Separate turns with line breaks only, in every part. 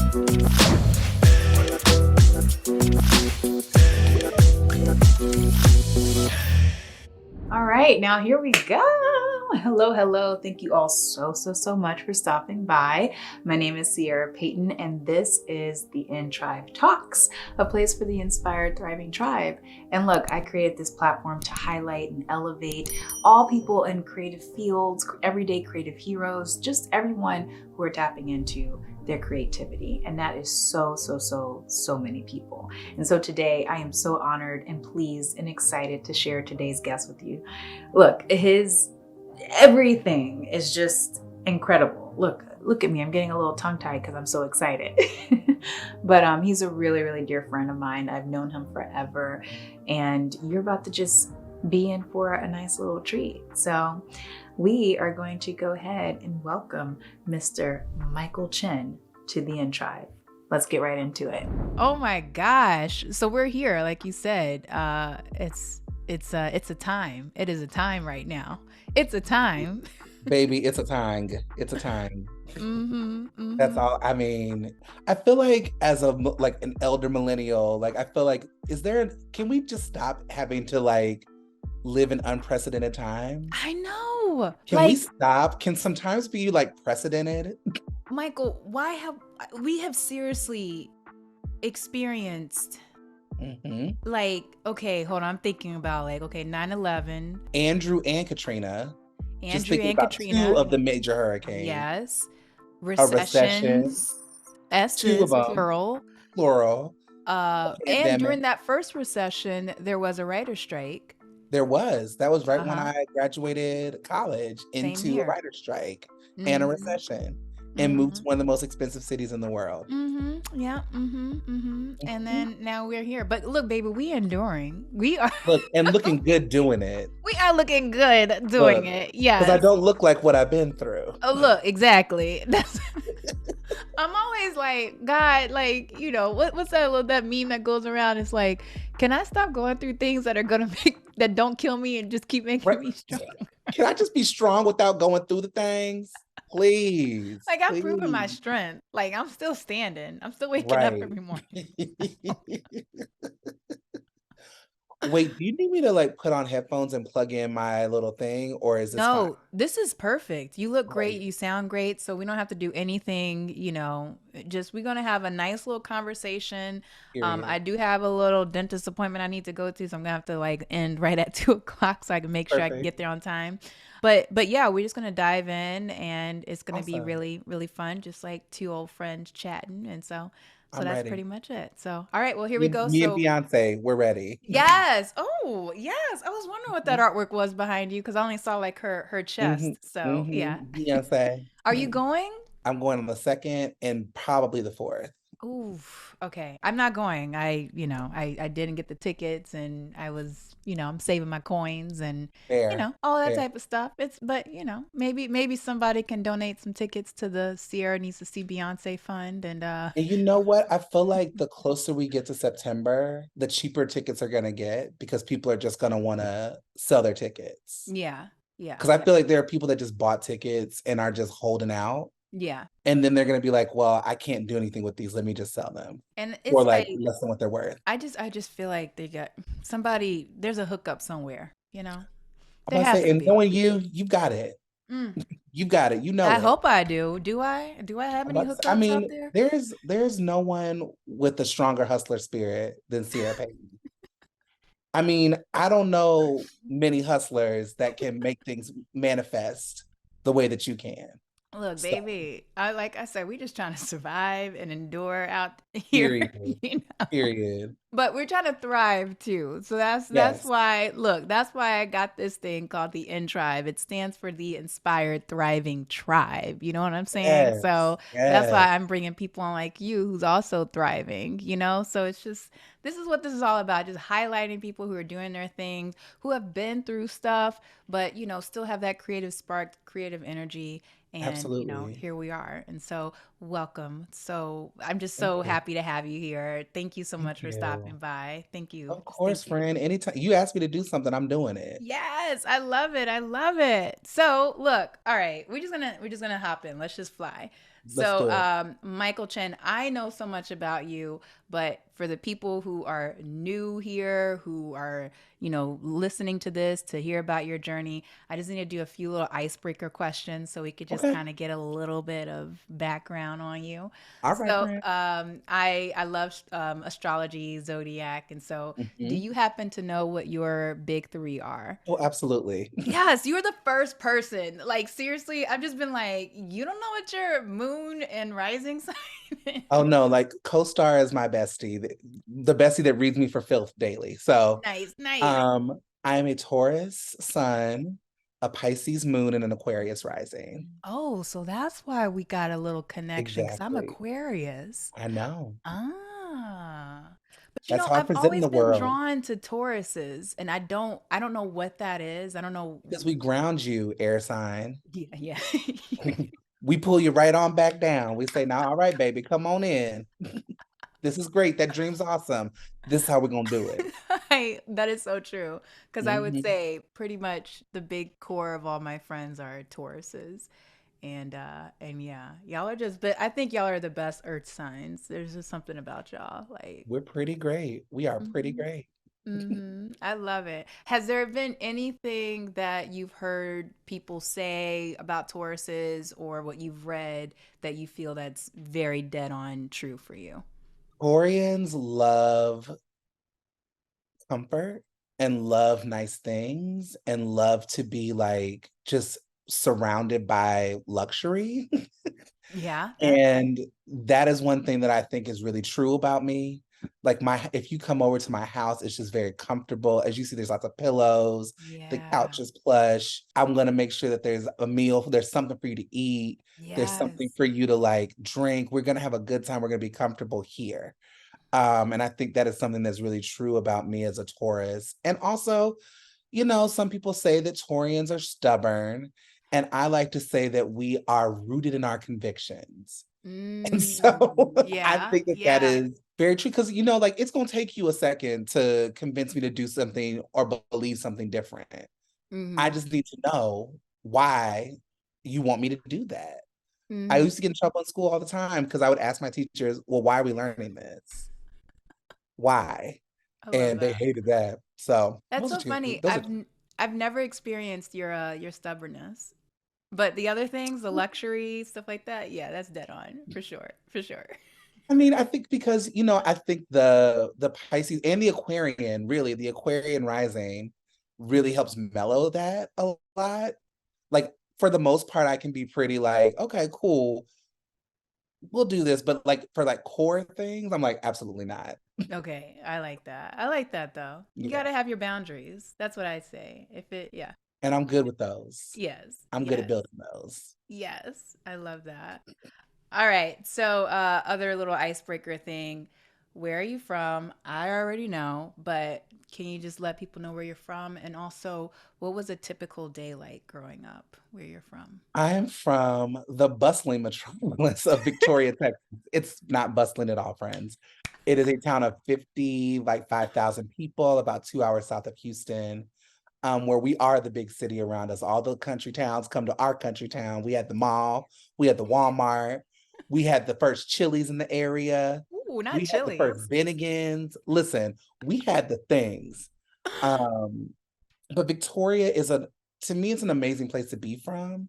All right, now here we go. Hello, hello. Thank you all so much for stopping by. My name is Ciera Payton, and this is the In Trive Talks, a place for the inspired, thriving tribe. And look, I created this platform to highlight and elevate all people in creative fields, everyday creative heroes, just everyone who are tapping into their creativity. And that is so many people. And so today I am so honored and pleased and excited to share today's guest with you. Look, his everything is just incredible. Look at me. I'm getting a little tongue-tied because I'm so excited. But he's a really dear friend of mine. I've known him forever, and you're about to just be in for a nice little treat. So we are going to go ahead and welcome Mr. Mychael Chinn to the In Tribe. Let's get right into it. Oh my gosh. So we're here, like you said. It's a time. It is a time right now. It's a time.
Baby, it's a time. It's a time. That's all. I mean, I feel like as an elder millennial, I feel like, can we just stop having to live in unprecedented times?
I know.
Can we stop? Can sometimes be precedented?
Mychael, we have seriously experienced okay, hold on, I'm thinking about 9/11,
Andrew and Katrina.
Katrina,
two of the major hurricanes.
Yes.
Recessions.
Two of them.
Plural.
And during that first recession, there was a writer's strike.
There was. That was right when I graduated college into a writer's strike and a recession. And moved to one of the most expensive cities in the world.
Yeah. And then now we're here. But look, baby, we enduring. We are
looking good doing it.
We are looking good doing it. Yeah.
Because I don't look like what I've been through.
Oh, look, exactly. I'm always like, God, what's that meme that goes around? It's like, can I stop going through things that are gonna that don't kill me and just keep making me strong?
Can I just be strong without going through the things? Please.
I've proven my strength. I'm still standing. I'm still waking up every morning.
Wait, do you need me to put on headphones and plug in my little thing, or is this fine?
This is perfect. You look great. You sound great. So we don't have to do anything, just we're going to have a nice little conversation. I do have a little dentist appointment I need to go to. So I'm going to have to end right at 2:00 so I can make sure I can get there on time. But yeah, we're just going to dive in, and it's going to be really, really fun. Just like two old friends chatting. And so that's ready. Pretty much it. So, all right, well, here we go.
Me and Beyonce, we're ready.
Yes. Oh, yes. I was wondering what that artwork was behind you because I only saw her chest. So, yeah.
Beyonce.
Are you going?
I'm going on the 2nd and probably the 4th.
Ooh, okay. I'm not going. I didn't get the tickets, and I was, I'm saving my coins and, all that type of stuff. But maybe somebody can donate some tickets to the Ciera Needs to See Beyonce fund. And
you know what? I feel like the closer we get to September, the cheaper tickets are going to get because people are just going to want to sell their tickets.
Yeah.
Because I feel like there are people that just bought tickets and are just holding out.
Yeah.
And then they're going to be like, well, I can't do anything with these. Let me just sell them.
And it's
or less than what they're worth.
I just feel like they got somebody, there's a hookup somewhere,
and knowing you've got it. You got it.
I hope I do. Do I have any hookups out there?
There's no one with a stronger hustler spirit than Ciera Payton. I mean, I don't know many hustlers that can make things manifest the way that you can.
Look, baby, like I said, we're just trying to survive and endure out here.
Period.
But we're trying to thrive too. So that's why I got this thing called the In Tribe. It stands for the Inspired Thriving Tribe. You know what I'm saying?
Yes.
So that's why I'm bringing people on like you who's also thriving, So it's just, this is what this is all about. Just highlighting people who are doing their things, who have been through stuff, but, still have that creative spark, creative energy. And,
absolutely.
Here we are. And so welcome. So I'm just so happy to have you here. Thank you so much for stopping by. Thank you.
Of course, friend. Anytime you ask me to do something, I'm doing it.
Yes. I love it. So look, all right, we're just gonna hop in. Let's just fly.
Let's
So,
do it.
Mychael Chinn, I know so much about you, but for the people who are new here, who are, listening to this to hear about your journey, I just need to do a few little icebreaker questions so we could just
Okay.
kind of get a little bit of background on you.
All right,
So,
friend.
I love astrology, zodiac, and so do
Hmm.
you happen to know what your big three are?
Oh, absolutely.
Yes, you were the first person. Like, seriously, I've just been like, you don't know what your moon and rising sign is?
Oh no, like co-star is my bestie, the bestie that reads me for filth daily. So,
Nice, nice.
I am a Taurus sun, a Pisces moon, and an Aquarius rising.
Oh, so that's why we got a little connection because I'm
Exactly.
Aquarius.
I know.
Ah. But
That's how I
I've
present in
always
the
been
world
drawn to Tauruses and I don't know what that is. I don't know.
because we ground you, air sign.
Yeah, yeah.
We pull you right on back down. We say, now, all right, baby, come on in. This is great. That dream's awesome. This is how we're gonna do it.
That is so true. Because I would
Hmm.
say pretty much the big core of all my friends are Tauruses. And yeah, y'all are just but I think y'all are the best earth signs. There's just something about y'all. Like,
We're pretty great. We are pretty
hmm
great.
I love it. Has there been anything that you've heard people say about Tauruses or what you've read that you feel that's very dead on true for you?
Koreans love comfort and love nice things and love to be like just surrounded by luxury.
Yeah, that
And that is one thing that I think is really true about me. Like if you come over to my house, it's just very comfortable. As you see, there's lots of pillows, the
yeah.
couch is plush. I'm gonna make sure that there's a meal, there's something for you to eat, there's something
Yes.
for you to like drink. We're gonna have a good time. We're gonna be comfortable here. And I think that is something that's really true about me as a Taurus. And also, some people say that Taurians are stubborn, and I like to say that we are rooted in our convictions. And so I
Yeah,
think that that
yeah.
is very true because, like it's going to take you a second to convince me to do something or believe something different. I
Mhm.
just need to know why you want me to do that. I
Mhm.
used to get in trouble in school all the time because I would ask my teachers, well, why are we learning this? Why?
I love
And they
that.
hated that. So
That's
those are
so
two.
funny.
Those are
I've never experienced your stubbornness. But the other things, the luxury, stuff like that, yeah, that's dead on for sure. For sure.
I mean, I think because, I think the Pisces and the Aquarian, really, the Aquarian rising really helps mellow that a lot. Like for the most part, I can be pretty like, okay, cool, we'll do this. But like for like core things, I'm like, absolutely not.
Okay, I like that. I like that though. You got
Yeah.
to have your boundaries. That's what I say. Yeah.
And I'm good with those.
Yes.
I'm good at
Yes.
building those.
Yes. I love that. All right. So, other little icebreaker thing. Where are you from? I already know, but can you just let people know where you're from? And also, what was a typical day like growing up where you're from?
I am from the bustling metropolis of Victoria, Texas. It's not bustling at all, friends. It is a town of 50, like 5,000 people, about 2 hours south of Houston, where we are the big city around us. All the country towns come to our country town. We had the mall, we had the Walmart, we had the first Chili's in the area,
Ooh, not
we had the first
Chili's.
Bennigan's. Listen, we had the things. Um, but Victoria to me, it's an amazing place to be from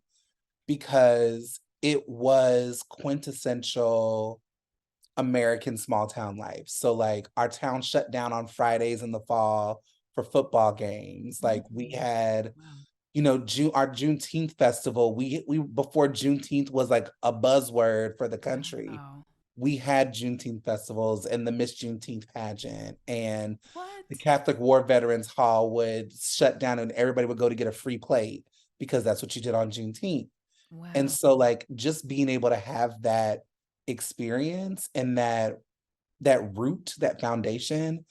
because it was quintessential American small town life. So like our town shut down on Fridays in the fall for football games. Like we
Mm.
had,
Wow.
Our Juneteenth festival. We before Juneteenth was like a buzzword for the country.
Wow.
We had Juneteenth festivals and the Miss Juneteenth pageant, and the
What?
Catholic War Veterans Hall would shut down and everybody would go to get a free plate because that's what you did on Juneteenth. And
Wow.
so like just being able to have that experience and that root, that foundation,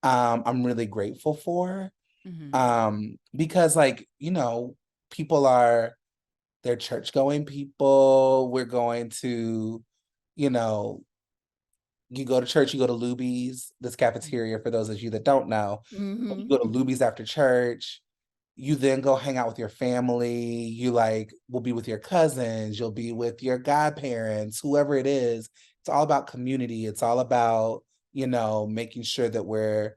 I'm really grateful for.
Hmm.
Because like, people they're church going people. We're going to, you know, you go to church, you go to Luby's, this cafeteria for those of you that don't know. You
Hmm.
go to Luby's after church. you then go hang out with your family. You like will be with your cousins, you'll be with your godparents, whoever it is. It's all about community. It's all about, making sure that we're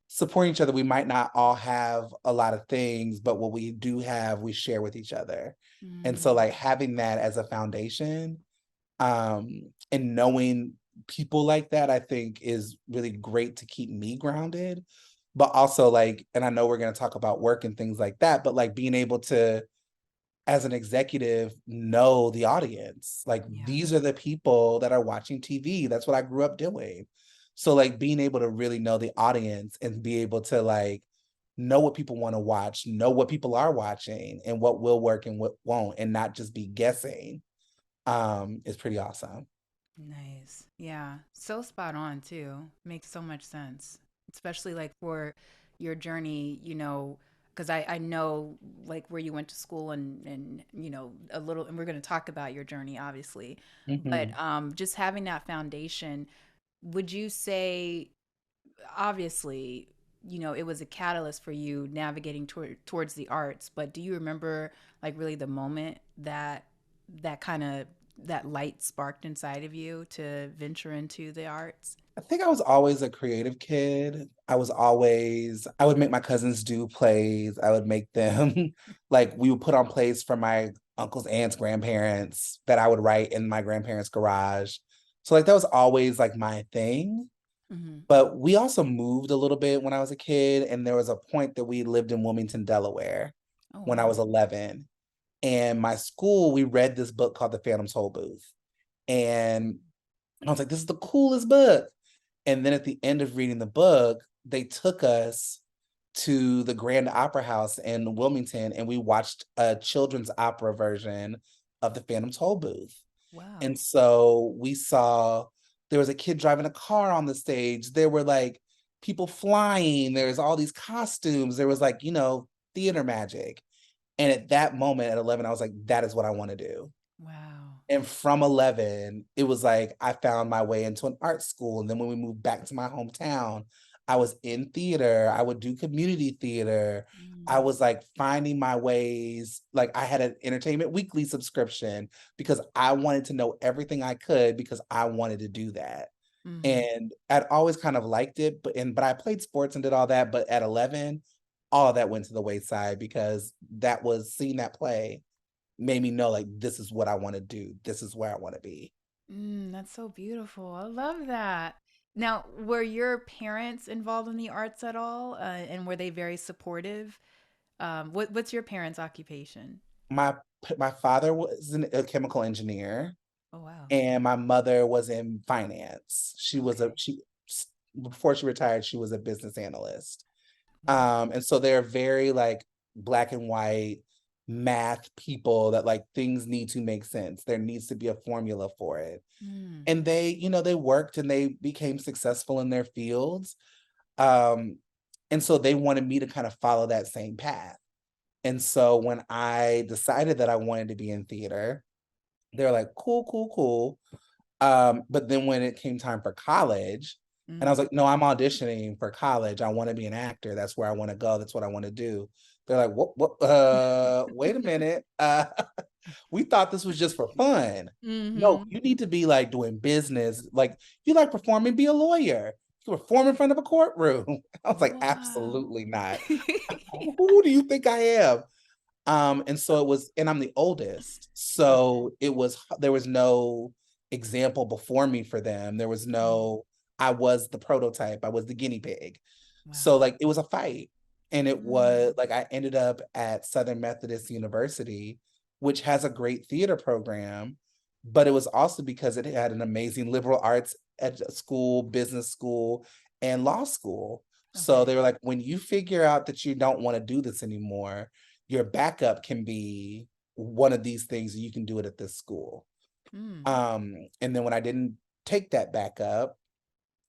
supporting each other. We might not all have a lot of things, but what we do have, we share with each other. And so like having that as a foundation, and knowing people like that, I think is really great to keep me grounded. But also like, and I know we're going to talk about work and things like that, but like being able to, as an executive, know the audience. Like
Yeah.
these are the people that are watching TV. That's what I grew up doing. So like being able to really know the audience and be able to like know what people want to watch, know what people are watching and what will work and what won't, and not just be guessing, is pretty awesome.
Nice. Yeah. So spot on too. Makes so much sense. Especially like for your journey, because I know like where you went to school and a little, and we're going to talk about your journey obviously. But
Mhm.
just having that foundation, would you say obviously, it was a catalyst for you navigating towards the arts, but do you remember like really the moment that kind of that light sparked inside of you to venture into the arts?
I think I was always a creative kid. I would make my cousins do plays. I would make them, like, we would put on plays for my uncles, aunts, grandparents that I would write in my grandparents' garage. So, like, that was always like my thing.
Mm-hmm.
But we also moved a little bit when I was a kid. And there was a point that we lived in Wilmington, Delaware
Oh,
when I
wow.
was 11. And my school, we read this book called The Phantom's Toll Booth. And I was like, this is the coolest book. And then at the end of reading the book, they took us to the Grand Opera House in Wilmington and we watched a children's opera version of The Phantom Toll Booth.
Wow.
And so we saw there was a kid driving a car on the stage. There were like people flying. There's all these costumes. There was like, theater magic. And at that moment at 11, I was like, that is what I want to do.
Wow.
And from 11, it was like I found my way into an art school. And then when we moved back to my hometown, I was in theater. I would do community theater. I
Mm.
was like finding my ways. Like I had an Entertainment Weekly subscription because I wanted to know everything I could because I wanted to do that.
Mm-hmm.
And I'd always kind of liked it, but I played sports and did all that. But at 11, all of that went to the wayside because that was seeing that play made me know like this is what I want to do. This is where I want to be.
That's so beautiful. I love that. Now, were your parents involved in the arts at all? And were they very supportive? What's your parents' occupation?
My my father was a chemical engineer
Oh, wow.
and my mother was in finance.
Okay.
She before she retired, she was a business analyst.
Wow.
And so they're very like black and white math people that like things need to make sense. There needs to be a formula for it.
Mm.
And they worked and they became successful in their fields. Um, and so they wanted me to kind of follow that same path. And so when I decided that I wanted to be in theater, they were like, cool, cool, cool. But then when it came time for college, and I was
Mm.
like, no, I'm auditioning for college. I want to be an actor. That's where I want to go. That's what I want to do. They're like, wait a minute. We thought this was just for fun. No,
Mm-hmm.
you need to be like doing business. Like you like performing, be a lawyer. You perform in front of a courtroom. I was like,
Wow.
absolutely not. Who do you think I am? And so it was, and I'm the oldest.
Okay.
So there was no example before me for them. There was
Mm.
no, I was the prototype, I was the guinea pig. So
Wow.
like it was a fight. And it
Mm.
was like I ended up at Southern Methodist University, which has a great theater program, but it was also because it had an amazing liberal arts school, business school, and law school. So
Okay.
they were like, when you figure out that you don't want to do this anymore, your backup can be one of these things, and you can do it at this school.
Mm.
And then when I didn't take that backup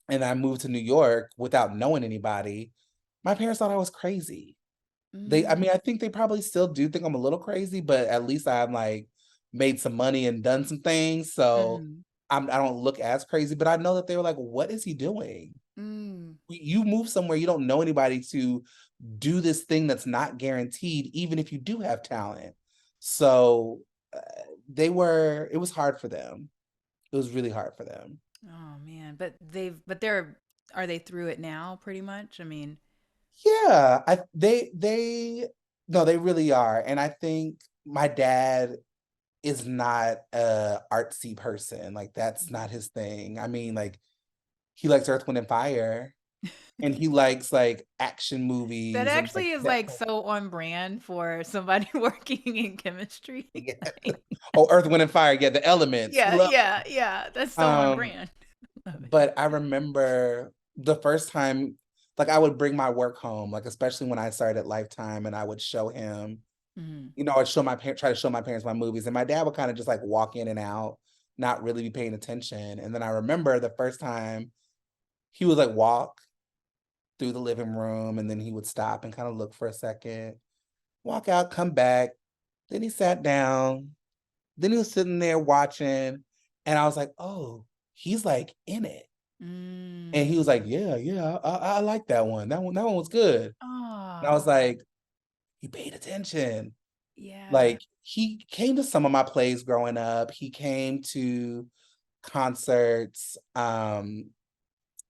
and I moved to New York without knowing anybody, my parents thought I was crazy. I
Mm.
mean, I think they probably still do think I'm a little crazy, but at least I'm like made some money and done some things. So
Mm.
I don't look as crazy, but I know that they were like, what is he doing?
Mm.
You move somewhere, you don't know anybody to do this thing that's not guaranteed, even if you do have talent. So it was hard for them. It was really hard for them.
Oh man, are they through it now pretty much? I mean,
Yeah, no, they really are. And I think my dad is not a artsy person. Like that's not his thing. I mean, like he likes Earth, Wind and Fire and he likes like action
that
movies and like
actually is
that.
like so on brand for somebody working in chemistry.
Yeah.
Like,
Oh, Earth, Wind and Fire. Yeah, the elements. He
yeah,
loves.
yeah, yeah. That's so on
Um,
brand. Love it.
but I remember the first time, like I would bring my work home, like especially when I started at Lifetime, and I would show him,
Mhm.
I'd show my parents, try to show my parents my movies, and my dad would kind of just like walk in and out, not really be paying attention. And then I remember the first time he would like walk through the living room, and then he would stop and kind of look for a second, walk out, come back. Then he sat down. Then he was sitting there watching, and I was like, oh, he's like in it. And he was
Mm.
like, yeah, yeah, I like that one. That one was good. And I was
Oh,
like, he paid attention.
yeah.
Like he came to some of my plays growing up. He came to concerts.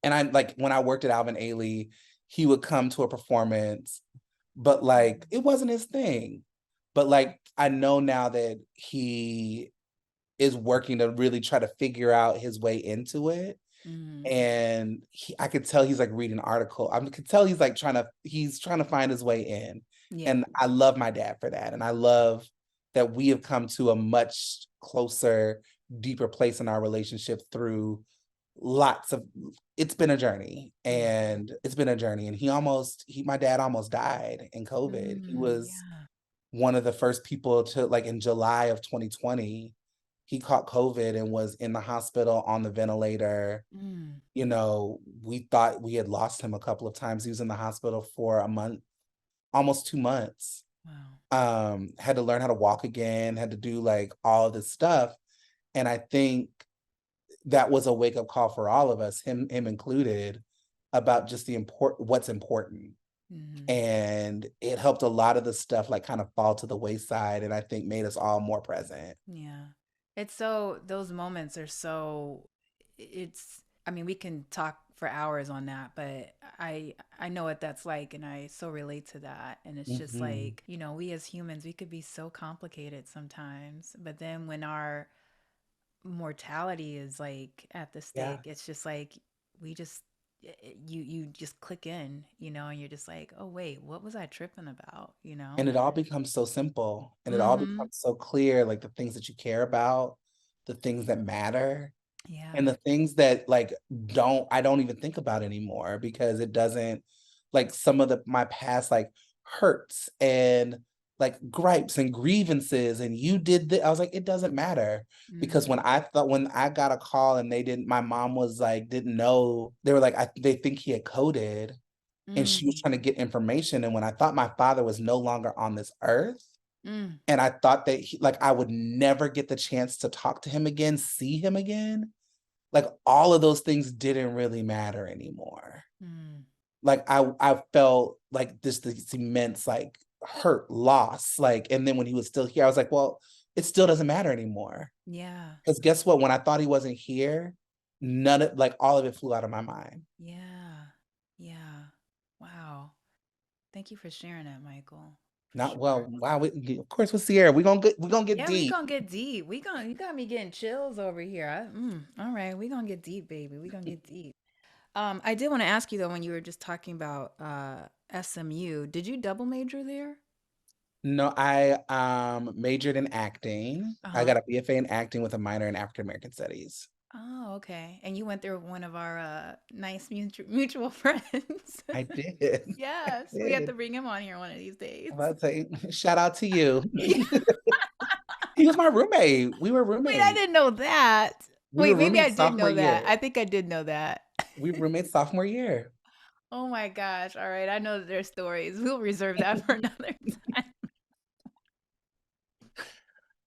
And I like when I worked at Alvin Ailey, he would come to a performance, but like it wasn't his thing. But like I know now that he is working to really try to figure out his way into it.
Mhm.
And I could tell he's like reading an article. I could tell he's like he's trying to find his way in.
Yeah.
And I love my dad for that. And I love that we have come to a much closer, deeper place in our relationship through lots of it's been a journey.
Yeah.
And it's been a journey. And my dad almost died in COVID. He was
Yeah.
one of the first people to like in July of 2020, he caught COVID and was in the hospital on the ventilator.
Mm.
We thought we had lost him a couple of times. He was in the hospital for a month, almost 2 months.
Wow.
Had to learn how to walk again, had to do like all of this stuff. And I think that was a wake-up call for all of us, him included, about just what's important.
Mhm.
And it helped a lot of the stuff like kind of fall to the wayside, and I think made us all more present.
Yeah. Those moments are I mean, we can talk for hours on that, but I know what that's like and I so relate to that. And it's just
Mhm.
like, we as humans, we could be so complicated sometimes, but then when our mortality is like at the
Yeah.
stake, it's just like we just you just click in, and you're just like, "Oh wait, what was I tripping about?"
And it all becomes so simple, and it all
Mhm.
becomes so clear, like the things that you care about, the things that matter,
Yeah.
and the things that like I don't even think about anymore because it doesn't like some of my past like hurts and like gripes and grievances and you did I was like, it doesn't matter. Because
Mhm.
when I got a call and my mom was like, didn't know, they were like, they think he had coded and she was
Mm.
trying to get information. And when I thought my father was no longer on this earth,
Mm.
and I thought that like I would never get the chance to talk to him again, see him again, like all of those things didn't really matter anymore.
Mm.
Like I felt like this immense like hurt, loss, like, and then when he was still here, I was like, well, it still doesn't matter anymore.
Yeah.
Because guess what? When I thought he wasn't here, none of like all of it flew out of my mind.
Yeah. Yeah. Wow. Thank you for sharing that, Michael. For
Not
sure.
well, wow. Of course, with Ciera, we gonna get
Yeah, we
deep.
gonna get deep. You got me getting chills over here. All right, we gonna get deep, baby. We gonna get deep. I did want to ask you though, when you were just talking about SMU, did you double major there?
No, I majored in acting. I
Uh-huh.
got a BFA in acting with a minor in African American studies.
Oh, okay. And you went there with one of our nice mutual friends.
I did. I
Yes, we have to
did.
bring him on here one of these days.
I'm about to say, shout out to you.
Yeah.
He was my roommate. We were
Wait, I
roommates.
didn't know that.
We were
Wait, maybe I
roommates
did
sophomore
know that.
year.
I think I did know that.
We were roommates sophomore year.
Oh my gosh. All right. I know that there's stories. We'll reserve that for another time.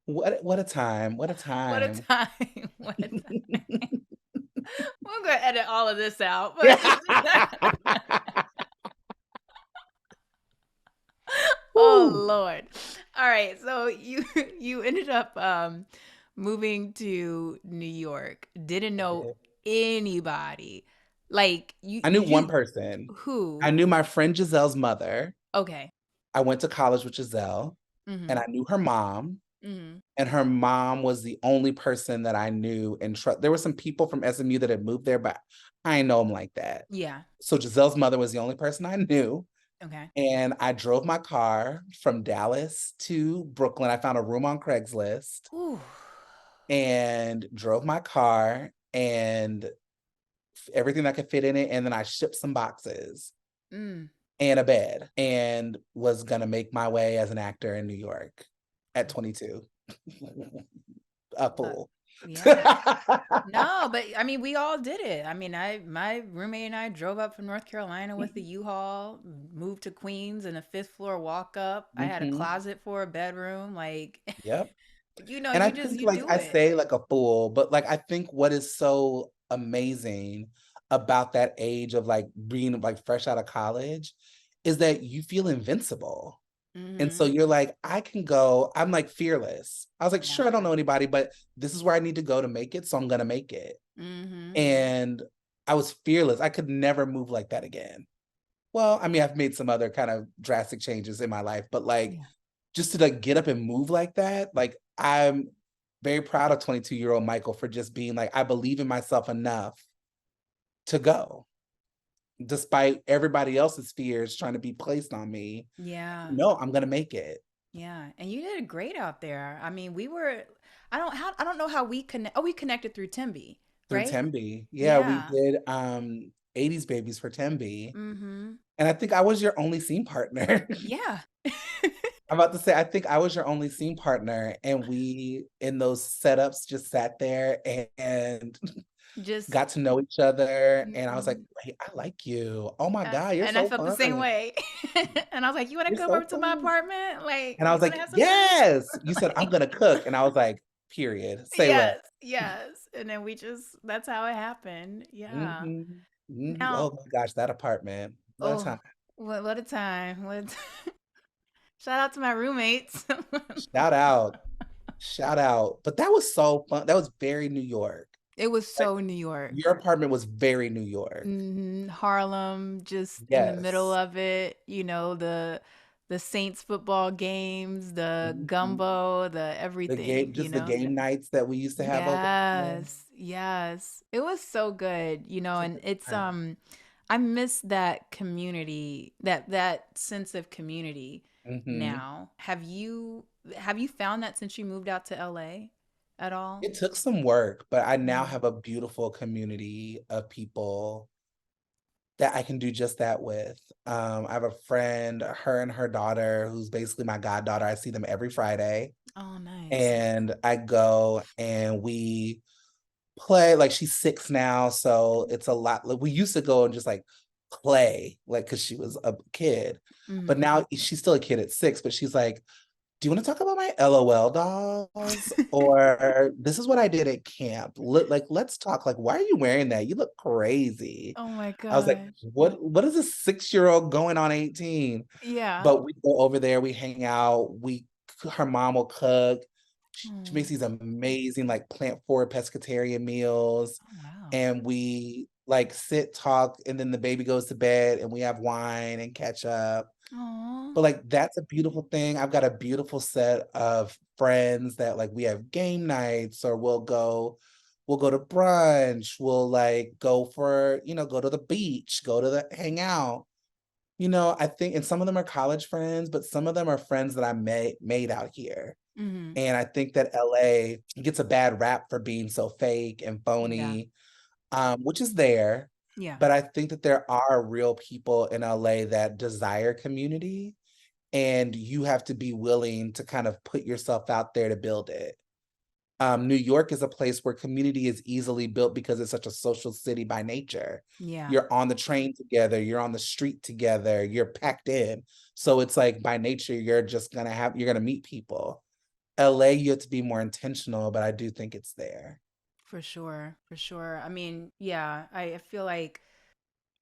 What a time. What a
What a
time.
time. What a time. We're going to edit all of this out. But
Yeah.
Lord. All right. So you ended up moving to New York. Didn't know anybody. Like
I knew one person. I
who?
knew my friend Giselle's mother.
Okay.
I went to college with Giselle, and
Mm-hmm.
I knew her mom.
Mm-hmm.
And her mom was the only person that I knew and trust. There were some people from SMU that had moved there, but I didn't know them like that.
Yeah.
So Giselle's mother was the only person I knew.
Okay.
And I drove my car from Dallas to Brooklyn. I found a room on Craigslist
Ooh.
and drove my car and everything that could fit in it. And then I shipped some boxes
Mm.
and a bed and was going to make my way as an actor in New York at 22. A fool.
Yeah. No, but I mean, we all did it. I mean, my roommate and I drove up from North Carolina with the U-Haul, moved to Queens in a fifth floor walk up. I had a closet for a bedroom. Like,
Yep. And I
you just
think
you
like
do
I
it.
say like a fool, but like I think what is so amazing about that age of like being like fresh out of college is that you feel invincible. And so
Mm-hmm.
you're like, I can go, I'm like fearless. I was like,
Yeah.
sure, I don't know anybody, but this is where I need to go to make it. So I'm gonna make it.
Mm-hmm.
And I was fearless. I could never move like that again. Well, I mean, I've made some other kind of drastic changes in my life, but like
Yeah.
just to like get up and move like that, like I'm very proud of 22-year-old Mychael for just being like, I believe in myself enough to go, despite everybody else's fears trying to be placed on me.
Yeah.
No, I'm gonna make it.
Yeah. And you did great out there. I mean, we were I don't know how we connect. Oh, we connected through Timby,
Through
right?
Tembi. Yeah, we
Yeah.
did 80s Babies for Tembi.
Mm-hmm.
And I think I was your only scene partner.
Yeah.
I'm about to say, I think I was your only scene partner, and we in those setups just sat there and
Just
got to know each other. And I was like,
mhm.
wait, I like you. Oh my God, you're
And I
so
felt the
fun.
same way. And I was like, "You want to
You're
come over
so
to my
fun.
apartment? Like,
And I
you
was
want to
like,
have some food?"
yes. You said, I'm
Like,
gonna cook. And I was like, period. Say less.
yes, yes. And then we just that's how it happened. Yeah.
Oh
Now,
my gosh, that apartment. What a
oh,
time.
what a time. Shout out to my roommates.
Shout out. Shout out. But that was so fun. That was very New York.
It was
Like
so New York.
your apartment was very New York.
Harlem, just in the middle
Yes.
of it, the Saints football games, the
Mhm.
gumbo, the
The
everything,
game,
you
just the
know?
game nights that we used to have over there.
Yes, yes. It was so good,
It's a
and
good
it's
time.
I miss that community, that sense of community
Mhm.
now. Have you found that since you moved out to LA at all?
It took some work, but I now
Mm.
have a beautiful community of people that I can do just that with. I have a friend, her and her daughter, who's basically my goddaughter. I see them every Friday,
Oh, nice.
and I go and we play. Like she's 6 now, so it's a lot. Like we used to go and just like play, like because she was a kid, but
Mhm.
now she's still a kid at 6. But she's like, do you want to talk about my LOL dolls? Or this is what I did at camp. Like, let's talk. Like, why are you wearing that? You look crazy.
Oh my
I was like,
gosh.
what is a 6-year-old going on 18?
Yeah.
But we go over there, we hang out, her mom will cook. She makes
Oh,
these amazing like plant forward pescatarian meals.
oh wow.
And we like sit, talk, and then the baby goes to bed and we have wine and catch up.
Oh.
But like that's a beautiful thing. I've got a beautiful set of friends that like we have game nights or we'll go to brunch, we'll like go for, go to the beach, go to the hang out. I think and some of them are college friends, but some of them are friends that I made out here.
Mhm.
And I think that LA gets a bad rap for being so fake and
Yeah.
phony, which is there.
Yeah.
But I think that there are real people in LA that desire community, and you have to be willing to kind of put yourself out there to build it. New York is a place where community is easily built because it's such a social city by nature.
Yeah.
You're on the train together, you're on the street together, you're packed in. So it's like by nature, you're gonna meet people. LA, you have to be more intentional, but I do think it's there.
For sure. For sure. I mean, yeah, I feel like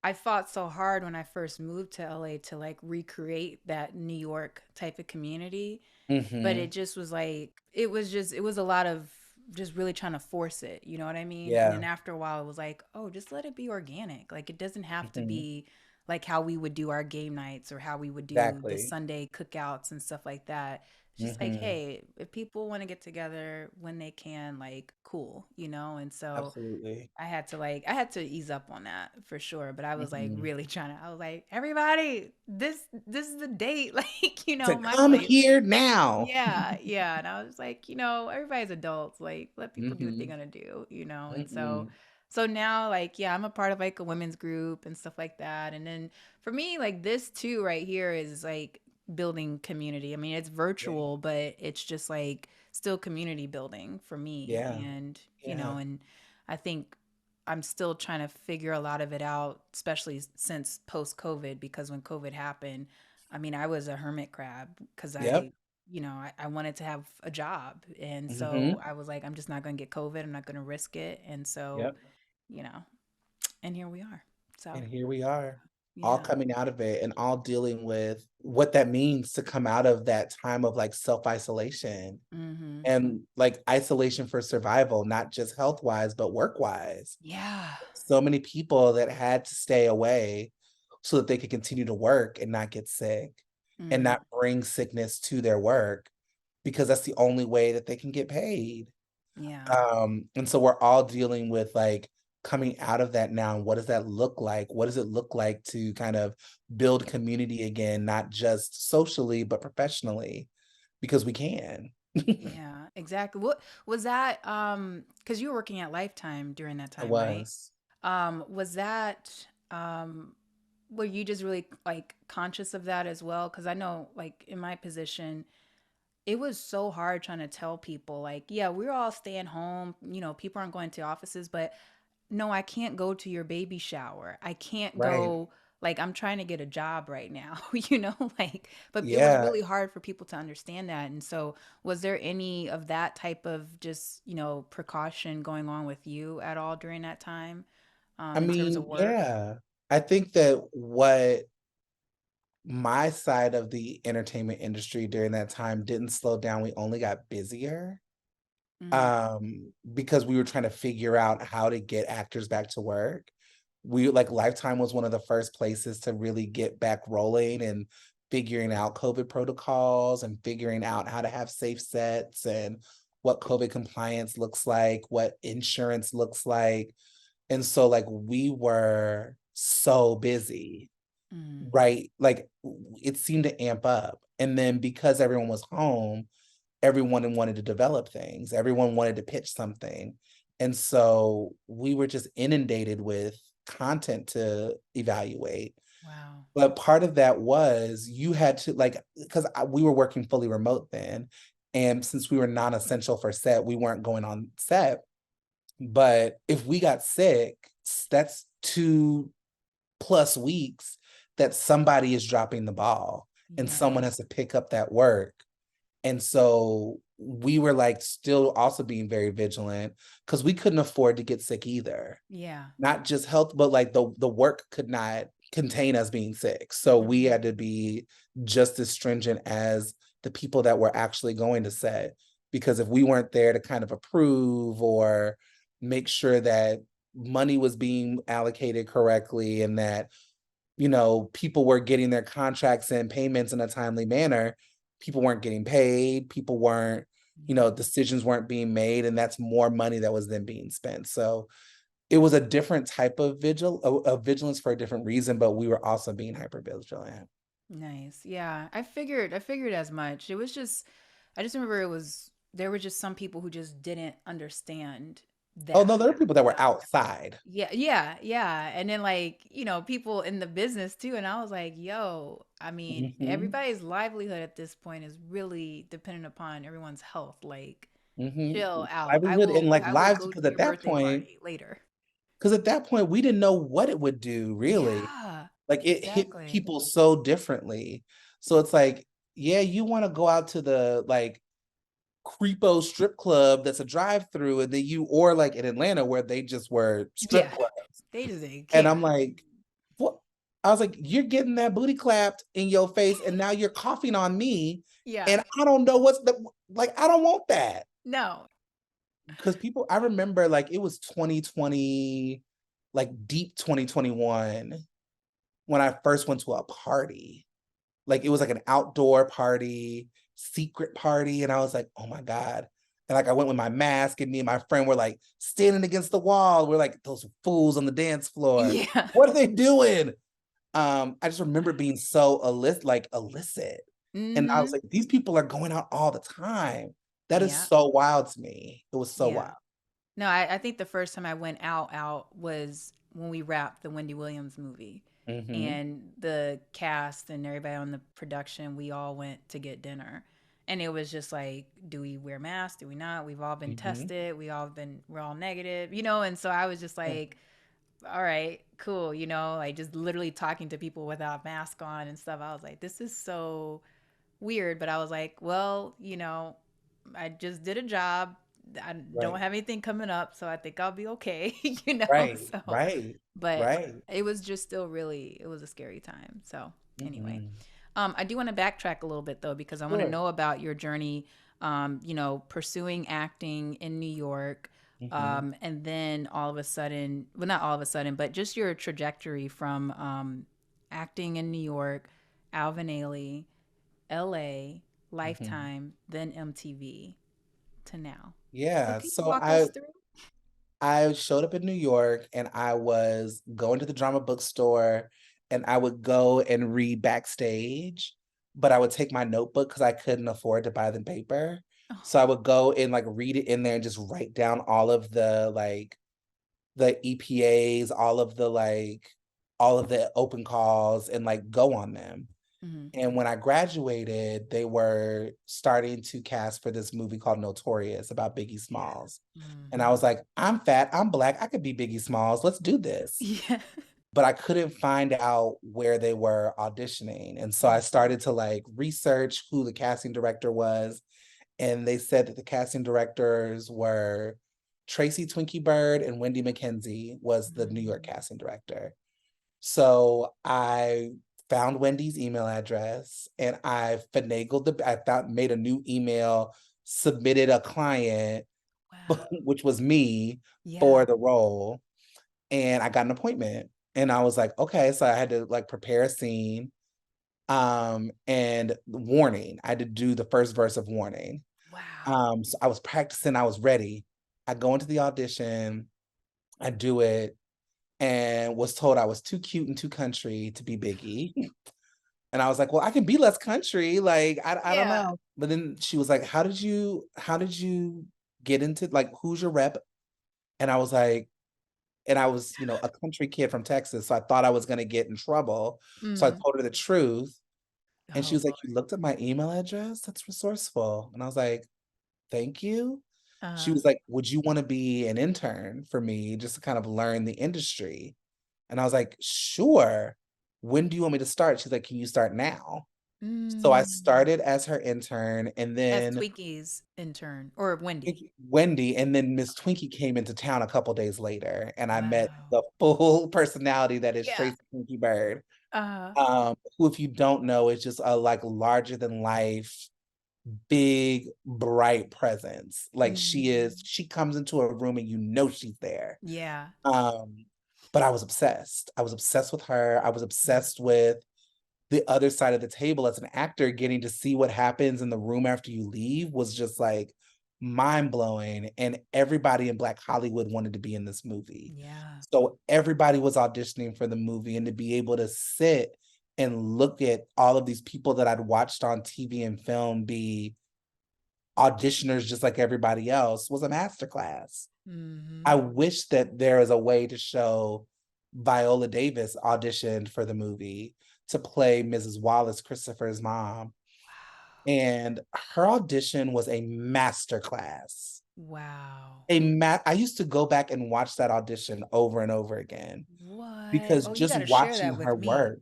I fought so hard when I first moved to LA to like recreate that New York type of community, but
Mm-hmm.
it just was like it was a lot of just really trying to force it, you know what I mean? And then
Yeah.
after a while it was like, oh, just let it be organic. Like it doesn't have to
Mm-hmm.
be like how we would do our game nights or how we would do the
Exactly.
Sunday cookouts and stuff like that. It's just like,
Mm-hmm.
hey, if people want to get together when they can, like cool, you know? And so
Absolutely.
I had to ease up on that for sure, but I was like
Mm-hmm.
really trying to I was like, everybody, this is the date, like, you
To
know, my
come
place.
here now.
Yeah, yeah. And I was like, you know, everybody's adults. Like, let people do what they're
Mm-hmm.
gonna do, you know? And
Mm-hmm.
so now like, yeah, I'm a part of like a women's group and stuff like that. And then for me, like this too right here is like building community. I mean, it's
Yeah.
virtual, but it's just like still community building for me.
Yeah.
And, you
Yeah.
know, and I think I'm still trying to figure a lot of it out, especially since post COVID, because when COVID happened, I mean, I was a hermit crab because
Yep.
I wanted to have a job. And so
Mm-hmm.
I was like, I'm just not going to get COVID. I'm not going to risk it. And so,
Yep.
you know, and here we are. So,
And here we are, all
yeah.
coming out of it and all dealing with what that means to come out of that time of like self-isolation
Mm-hmm.
and like isolation for survival, not just health-wise, but work-wise.
Yeah.
So many people that had to stay away so that they could continue to work and not get sick and
Mm-hmm.
not bring sickness to their work because that's the only way that they can get paid.
Yeah.
And so we're all dealing with like coming out of that now. What does that look like? What does it look like to kind of build community again, not just socially, but professionally? Because we can.
Yeah, exactly. What was that? Because you were working at Lifetime during that
It
time, right?
was.
Was that were you just really like conscious of that as well? Because I know, like in my position, it was so hard trying to tell people, like, yeah, we're all staying home. You know, people aren't going to offices, but no, I can't go to your baby shower. I can't
Right.
go, like, I'm trying to get a job right now, you know, like, but it was
Yeah.
really hard for people to understand that. And so, was there any of that type of just, you know, precaution going on with you at all during that time,
I
in terms of
mean,
work?
yeah. I think that what my side of the entertainment industry during that time didn't slow down. We only got busier.
Mm,
Because we were trying to figure out how to get actors back to work. We like Lifetime was one of the first places to really get back rolling and figuring out COVID protocols and figuring out how to have safe sets and what COVID compliance looks like, what insurance looks like. And so like we were so busy,
mm,
right? Like it seemed to amp up. And then because everyone was home, everyone wanted to develop things. Everyone wanted to pitch something. And so we were just inundated with content to evaluate.
wow.
But part of that was you had to like, because we were working fully remote then. And since we were non-essential for set, we weren't going on set. But if we got sick, that's 2+ weeks that somebody is dropping the ball and
Yeah.
someone has to pick up that work. And so we were like still also being very vigilant because we couldn't afford to get sick either.
Yeah.
Not just health, but like the work could not contain us being sick. So we
Hmm.
had to be just as stringent as the people that were actually going to set. Because if we weren't there to kind of approve or make sure that money was being allocated correctly and that people were getting their contracts and payments in a timely manner, people weren't getting paid, people weren't,
Yeah.
decisions weren't being made, and that's more money that was then being spent. So it was a different type of vigilance for a different reason, but we were also being hyper vigilant.
Nice. Yeah. I figured as much. It was just I just remember there were just some people who just didn't understand
Oh no,
that.
there were people that were outside.
Yeah, yeah, yeah. And then like, you know, people in the business too. And I was like, yo, I mean,
Hmm.
everybody's livelihood at this point is really dependent upon everyone's health. Like,
Hmm.
chill out.
Livelihood and like
I will
lives,
go
because
to your birthday party later.
at that point we didn't know what it would do really.
Yeah,
Like it hit
exactly.
people so differently. So it's like, yeah, you want to go out to the like creepo strip club that's a drive-through, and then or like in Atlanta where they just were strip
Yeah.
club.
They just didn't
And
care.
I'm like, I was like, you're getting that booty clapped in your face and now you're coughing on me.
Yeah.
And I don't know I don't want that.
No.
Because I remember like it was 2020, like deep 2021 when I first went to a party. Like it was like an outdoor party, secret party. And I was like, oh my God. And like I went with my mask and me and my friend were like standing against the wall. We're like those fools on the dance floor.
Yeah.
What are they doing? I just remember being so illicit. And I was like, these people are going out all the time. That is so wild to me. It was so wild.
No, I think the first time I went out was when we wrapped the Wendy Williams movie. And the cast and everybody on the production, we all went to get dinner. And it was just like, do we wear masks? Do we not? We've all been tested. We're all negative, And so I was just like, all right, cool, like just literally talking to people without mask on and stuff. I was like, this is so weird. But I was like, well, I just did a job. I don't have anything coming up, so I think I'll be okay,
Right,
So,
right,
but
right.
it was just still it was a scary time. So anyway, I do want to backtrack a little bit though, because I want to know about your journey, pursuing acting in New York. And then all of a sudden, well, not all of a sudden, but just your trajectory from acting in New York, Alvin Ailey, LA, Lifetime, then MTV to now. So
Yeah.
can you
So
walk us through?
I showed up in New York and I was going to the drama bookstore and I would go and read backstage, but I would take my notebook because I couldn't afford to buy the paper. So I would go and like read it in there and just write down all of the EPAs, all of the open calls and like go on them. And when I graduated, they were starting to cast for this movie called Notorious about Biggie Smalls. And I was like, I'm fat, I'm Black, I could be Biggie Smalls. Let's do this.
Yeah.
But I couldn't find out where they were auditioning. And so I started to like research who the casting director was. And they said that the casting directors were Tracy Twinkie Bird and Wendy McKenzie was the New York casting director. So I found Wendy's email address and I made a new email, submitted a client, which was me for the role. And I got an appointment and I was like, okay, so I had to like prepare a scene. And Warning, I had to do the first verse of Warning.
Wow.
So I was practicing, I was ready. I go into the audition, I do it, and was told I was too cute and too country to be Biggie. And I was like, well, I can be less country. Like, I don't know. But then she was like, how did you get into, like, who's your rep? And I was like, and I was, a country kid from Texas. So I thought I was going to get in trouble. So I told her the truth. And she was like, you looked at my email address? That's resourceful. And I was like, thank you. She was like, would you want to be an intern for me just to kind of learn the industry? And I was like, sure. When do you want me to start? She's like, can you start now? So I started as her intern and
As
then
Twinkies intern or Wendy.
Wendy, and then Miss Twinkie came into town a couple days later and I met
Wow.
the full personality that is
Yeah.
Tracy Twinkie Bird.
Uh-huh.
Who, if you don't know, is just a like larger than life, big, bright presence. Like she comes into a room and she's there.
Yeah.
But I was obsessed. I was obsessed with her. I was obsessed with the other side of the table as an actor. Getting to see what happens in the room after you leave was just like mind blowing. And everybody in Black Hollywood wanted to be in this movie.
Yeah.
So everybody was auditioning for the movie, and to be able to sit and look at all of these people that I'd watched on TV and film be auditioners just like everybody else was a masterclass. I wish that there is a way to show Viola Davis auditioned for the movie to play Mrs. Wallace, Christopher's mom. And her audition was a masterclass.
Wow.
I used to go back and watch that audition over and over again.
What?
Because
Oh, you
just
got to share
watching
that with
her
me.
work,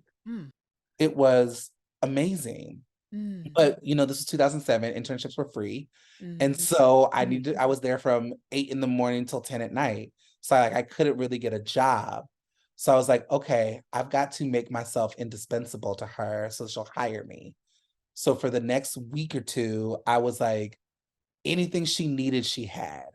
it was amazing. But this was 2007, internships were free. And so I was there from 8 in the morning till 10 at night. So I couldn't really get a job. So I was like, okay, I've got to make myself indispensable to her so she'll hire me. So for the next week or two, I was like, anything she needed, she had.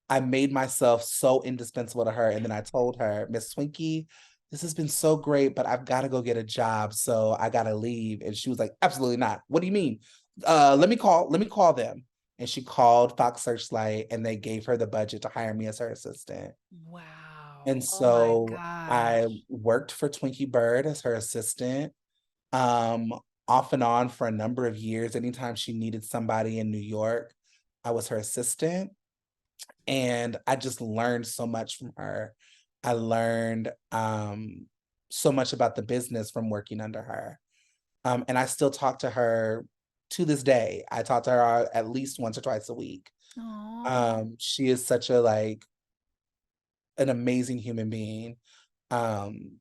I made myself so indispensable to her. And then I told her, Miss Swinky, this has been so great, but I've got to go get a job. So I got to leave. And she was like, absolutely not. What do you mean? Let me call them. And she called Fox Searchlight and they gave her the budget to hire me as her assistant. And
Wow. Oh my
so I
gosh.
worked for Twinkie Bird as her assistant, um, off and on for a number of years. Anytime she needed somebody in New York, I was her assistant. And I just learned so much from her. I learned so much about the business from working under her. And I still talk to her to this day. I talk to her at least once or twice a week.
Oh.
She is such a like an amazing human being. Um,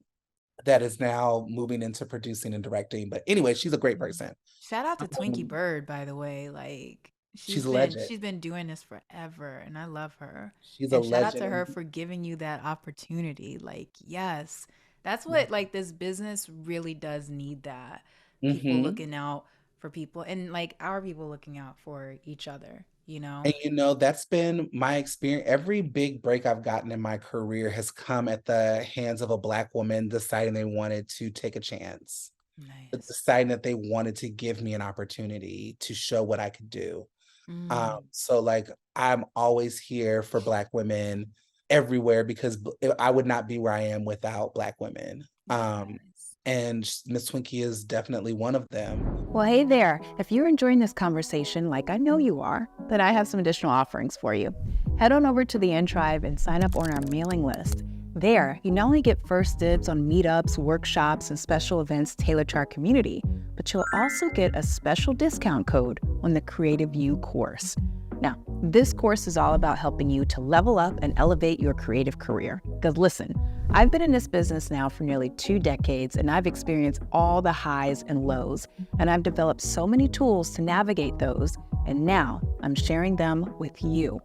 that is now moving into producing and directing. But anyway, she's a great
Mhm.
person.
Shout out to Twinkie
Um,
Bird, by the way. Like
she's a legend.
she's been doing this forever and I love her.
She's a
And shout out to
legend.
her for giving you that opportunity. Like, yes. That's
And
what like this business really does need that. People
mhm.
looking out for people and like our people looking out for each other, you know?
And you know, that's been my experience. Every big break I've gotten in my career has come at the hands of a Black woman deciding they wanted to take a chance,
Nice.
deciding that they wanted to give me an opportunity to show what I could do.
Mm,
So like I'm always here for Black women everywhere because I would not be where I am without Black women.
yes.
And Miss Twinkie is definitely one of them.
Well, hey there. If you're enjoying this conversation like I know you are, then I have some additional offerings for you. Head on over to the In Tribe and sign up on our mailing list. There, you not only get first dibs on meetups, workshops, and special events tailored to our community, but you'll also get a special discount code on the Creative You course. Now, this course is all about helping you to level up and elevate your creative career. Because listen, I've been in this business now for nearly 2 decades and I've experienced all the highs and lows, and I've developed so many tools to navigate those, and now I'm sharing them with you.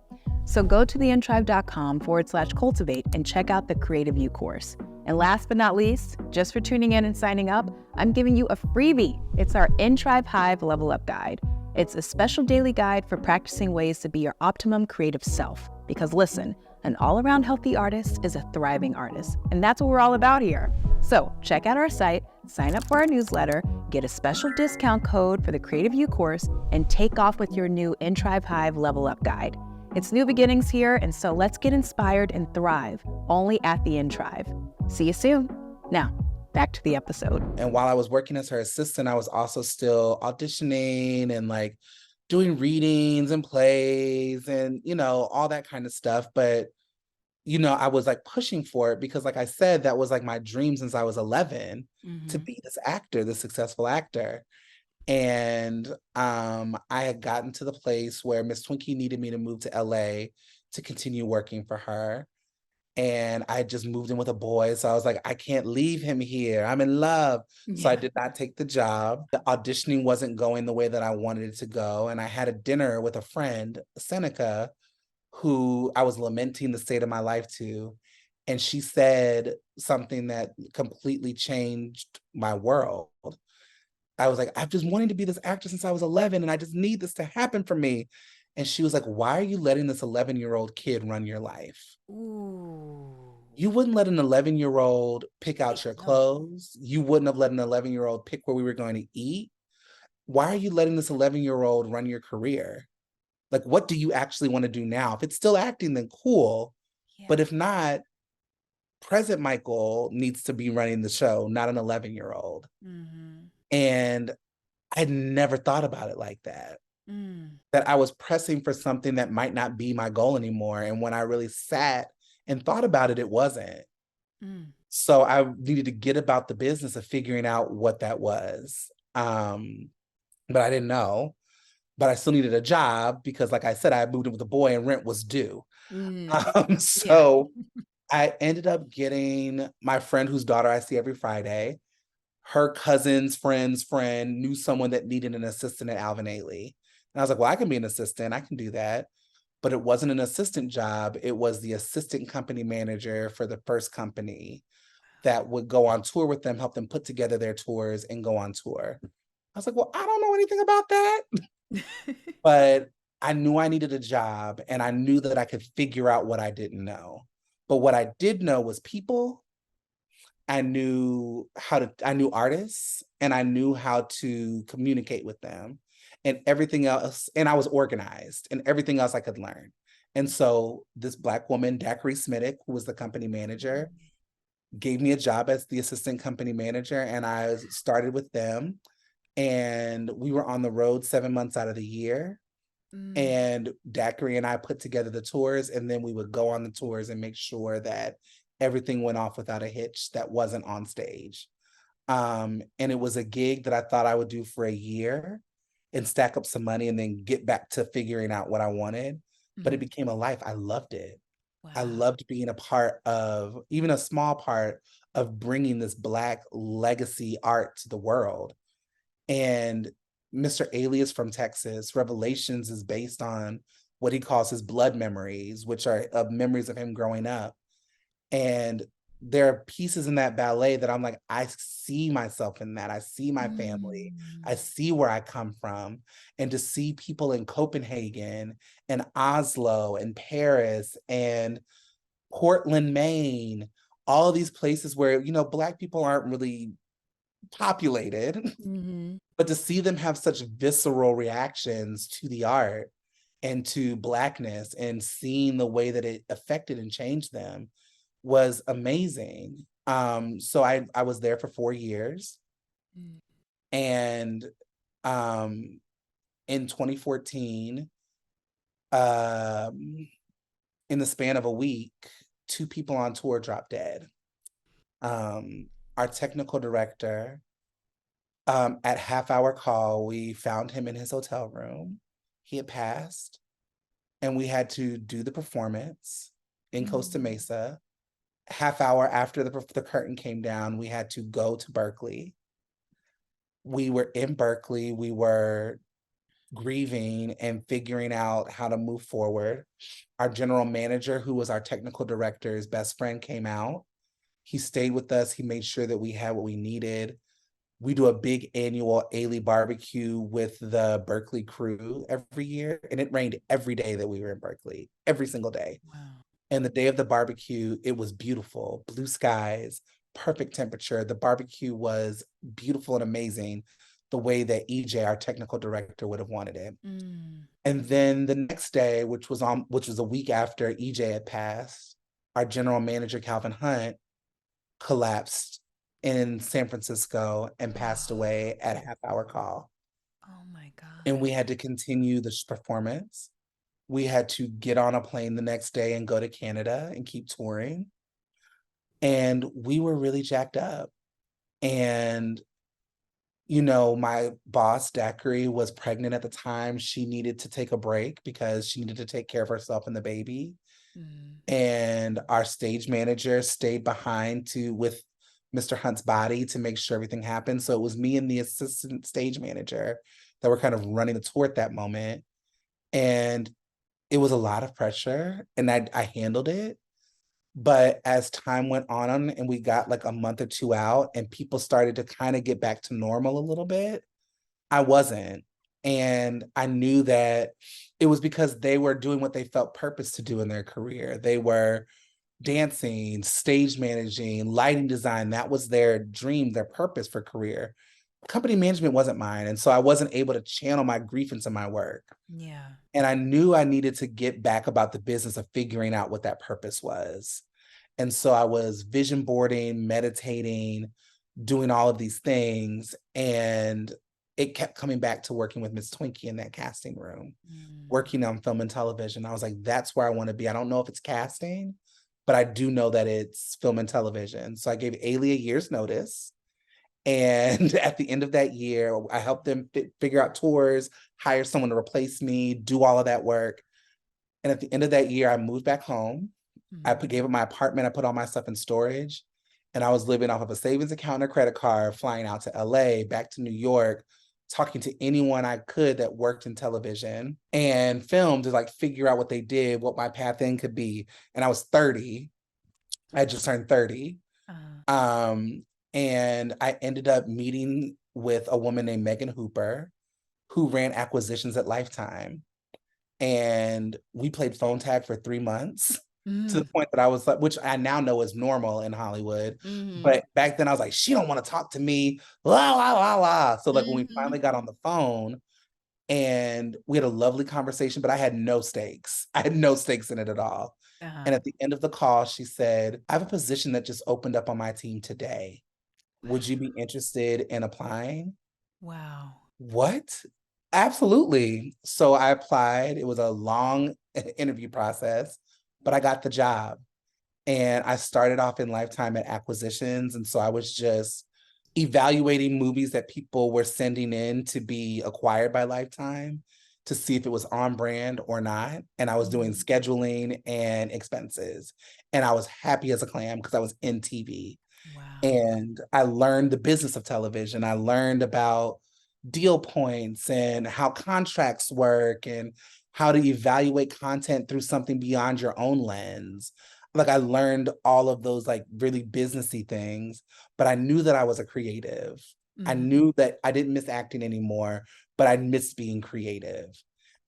So go to theintribe.com/cultivate and check out the Creative You course. And last but not least, just for tuning in and signing up, I'm giving you a freebie. It's our In Tribe Hive Level Up Guide. It's a special daily guide for practicing ways to be your optimum creative self. Because listen, an all-around healthy artist is a thriving artist, and that's what we're all about here. So check out our site, sign up for our newsletter, get a special discount code for the Creative You course, and take off with your new In Tribe Hive Level Up Guide. It's new beginnings here, and so let's get inspired and thrive only at the In Tribe. See you soon. Now, back to the episode.
And while I was working as her assistant, I was also still auditioning and like doing readings and plays and, you know, all that kind of stuff. But, you know, I was like pushing for it because, like I said, that was like my dream since I was 11 to
Mm-hmm.
be this actor, this successful actor. And I had gotten to the place where Miss Twinkie needed me to move to LA to continue working for her. And I just moved in with a boy. So I was like, I can't leave him here. I'm in love. So I
Yeah.
did not take the job. The auditioning wasn't going the way that I wanted it to go. And I had a dinner with a friend, Seneca, who I was lamenting the state of my life to. And she said something that completely changed my world. I was like, I've just wanted to be this actor since I was 11, and I just need this to happen for me. And she was like, why are you letting this 11-year-old kid run your life?
Ooh.
You wouldn't let an 11-year-old pick
Say
out your
no.
clothes. You wouldn't have let an 11-year-old pick where we were going to eat. Why are you letting this 11-year-old run your career? Like, what do you actually want to do now? If it's still acting, then cool.
Yeah.
But if not, present Mychael needs to be running the show, not an 11-year-old.
Mm-hmm.
And I'd never thought about it like that.
Mm.
That I was pressing for something that might not be my goal anymore. And when I really sat and thought about it, it wasn't.
Mm.
So I needed to get about the business of figuring out what that was. But I didn't know. But I still needed a job because, like I said, I had moved in with a boy and rent was due.
Mm. Yeah.
So I ended up getting my friend whose daughter I see every Friday. Her cousin's friend's friend knew someone that needed an assistant at Alvin Ailey. And I was like, well, I can be an assistant. I can do that. But it wasn't an assistant job. It was the assistant company manager for the first company. that would go on tour with them, help them put together their tours and go on tour. I was like, well, I don't know anything about that. But I knew I needed a job, and I knew that I could figure out what I didn't know. But what I did know was people. I knew artists, and I knew how to communicate with them, and everything else. And I was organized, and everything else I could learn. And so this Black woman, Dacre Smittick, who was the company manager, gave me a job as the assistant company manager, and I started with them. And we were on the road 7 months out of the year. And Dacre and I put together the tours, and then we would go on the tours and make sure that everything went off without a hitch that wasn't on stage. And it was a gig that I thought I would do for a year and stack up some money and then get back to figuring out what I wanted. But it became a life. I loved it. Wow. I loved being a part of, even a small part of, bringing this Black legacy art to the world. And Mr. Alias from Texas, Revelations, is based on what he calls his blood memories, which are memories of him growing up. And there are pieces in that ballet that I'm like, I see myself in that. I see my family. I see where I come from. And to see people in Copenhagen and Oslo and Paris and Portland, Maine, all of these places where, Black people aren't really populated, but to see them have such visceral reactions to the art and to Blackness, and seeing the way that it affected and changed them, was amazing. So I was there for 4 years. And in 2014, in the span of a week, 2 people on tour dropped dead. Our technical director, at half-hour call, we found him in his hotel room. He had passed, and we had to do the performance in Costa Mesa. Half-hour after the curtain came down, we had to go to Berkeley. We were in Berkeley. We were grieving and figuring out how to move forward. Our general manager, who was our technical director's best friend, came out. He stayed with us. He made sure that we had what we needed. We do a big annual Ailey barbecue with the Berkeley crew every year, and it rained every day that we were in Berkeley, every single day. Wow. And the day of the barbecue, it was beautiful, blue skies, perfect temperature. The barbecue was beautiful and amazing, the way that EJ, our technical director, would have wanted it. And then the next day, which was a week after EJ had passed, our general manager, Calvin Hunt, collapsed in San Francisco and passed away at a half-hour call.
Oh my God.
And we had to continue this performance. We had to get on a plane the next day and go to Canada and keep touring. And we were really jacked up. And, my boss, Dacre, was pregnant at the time. She needed to take a break because she needed to take care of herself and the baby. And our stage manager stayed behind with Mr. Hunt's body to make sure everything happened. So it was me and the assistant stage manager that were kind of running the tour at that moment. And it was a lot of pressure, and I handled it. But as time went on and we got like a month or 2 out and people started to kind of get back to normal a little bit, I wasn't. And I knew that it was because they were doing what they felt purpose to do in their career. They were dancing, stage managing, lighting design. That was their dream, their purpose for career. Company management wasn't mine. And so I wasn't able to channel my grief into my work.
Yeah.
And I knew I needed to get back about the business of figuring out what that purpose was. And so I was vision boarding, meditating, doing all of these things. And it kept coming back to working with Miss Twinkie in that casting room, working on film and television. I was like, that's where I want to be. I don't know if it's casting, but I do know that it's film and television. So I gave Ailey a year's notice. And at the end of that year, I helped them figure out tours, hire someone to replace me, do all of that work. And at the end of that year, I moved back home. I gave up my apartment. I put all my stuff in storage. And I was living off of a savings account and a credit card, flying out to LA, back to New York, talking to anyone I could that worked in television and film to figure out what they did, what my path in could be. And I was 30. I had just turned 30. Um, and I ended up meeting with a woman named Megan Hooper, who ran acquisitions at Lifetime. And we played phone tag for 3 months to the point that I was like, which I now know is normal in Hollywood. But back then I was like, she don't want to talk to me, la, la, la, la. So like when we finally got on the phone and we had a lovely conversation, but I had no stakes. I had no stakes in it at all. And at the end of the call, she said, I have a position that just opened up on my team today. Would you be interested in applying?
Wow.
What? Absolutely. So I applied. It was a long interview process, but I got the job. And I started off in Lifetime at acquisitions. And so I was just evaluating movies that people were sending in to be acquired by Lifetime to see if it was on brand or not. And I was doing scheduling and expenses. And I was happy as a clam because I was in TV.
Wow.
And I learned the business of television. I learned about deal points and how contracts work and how to evaluate content through something beyond your own lens. Like I learned all of those like really businessy things, but I knew that I was a creative. I knew that I didn't miss acting anymore, but I missed being creative.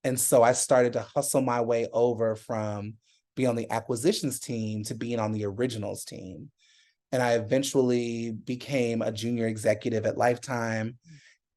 And so I started to hustle my way over from being on the acquisitions team to being on the originals team. And I eventually became a junior executive at Lifetime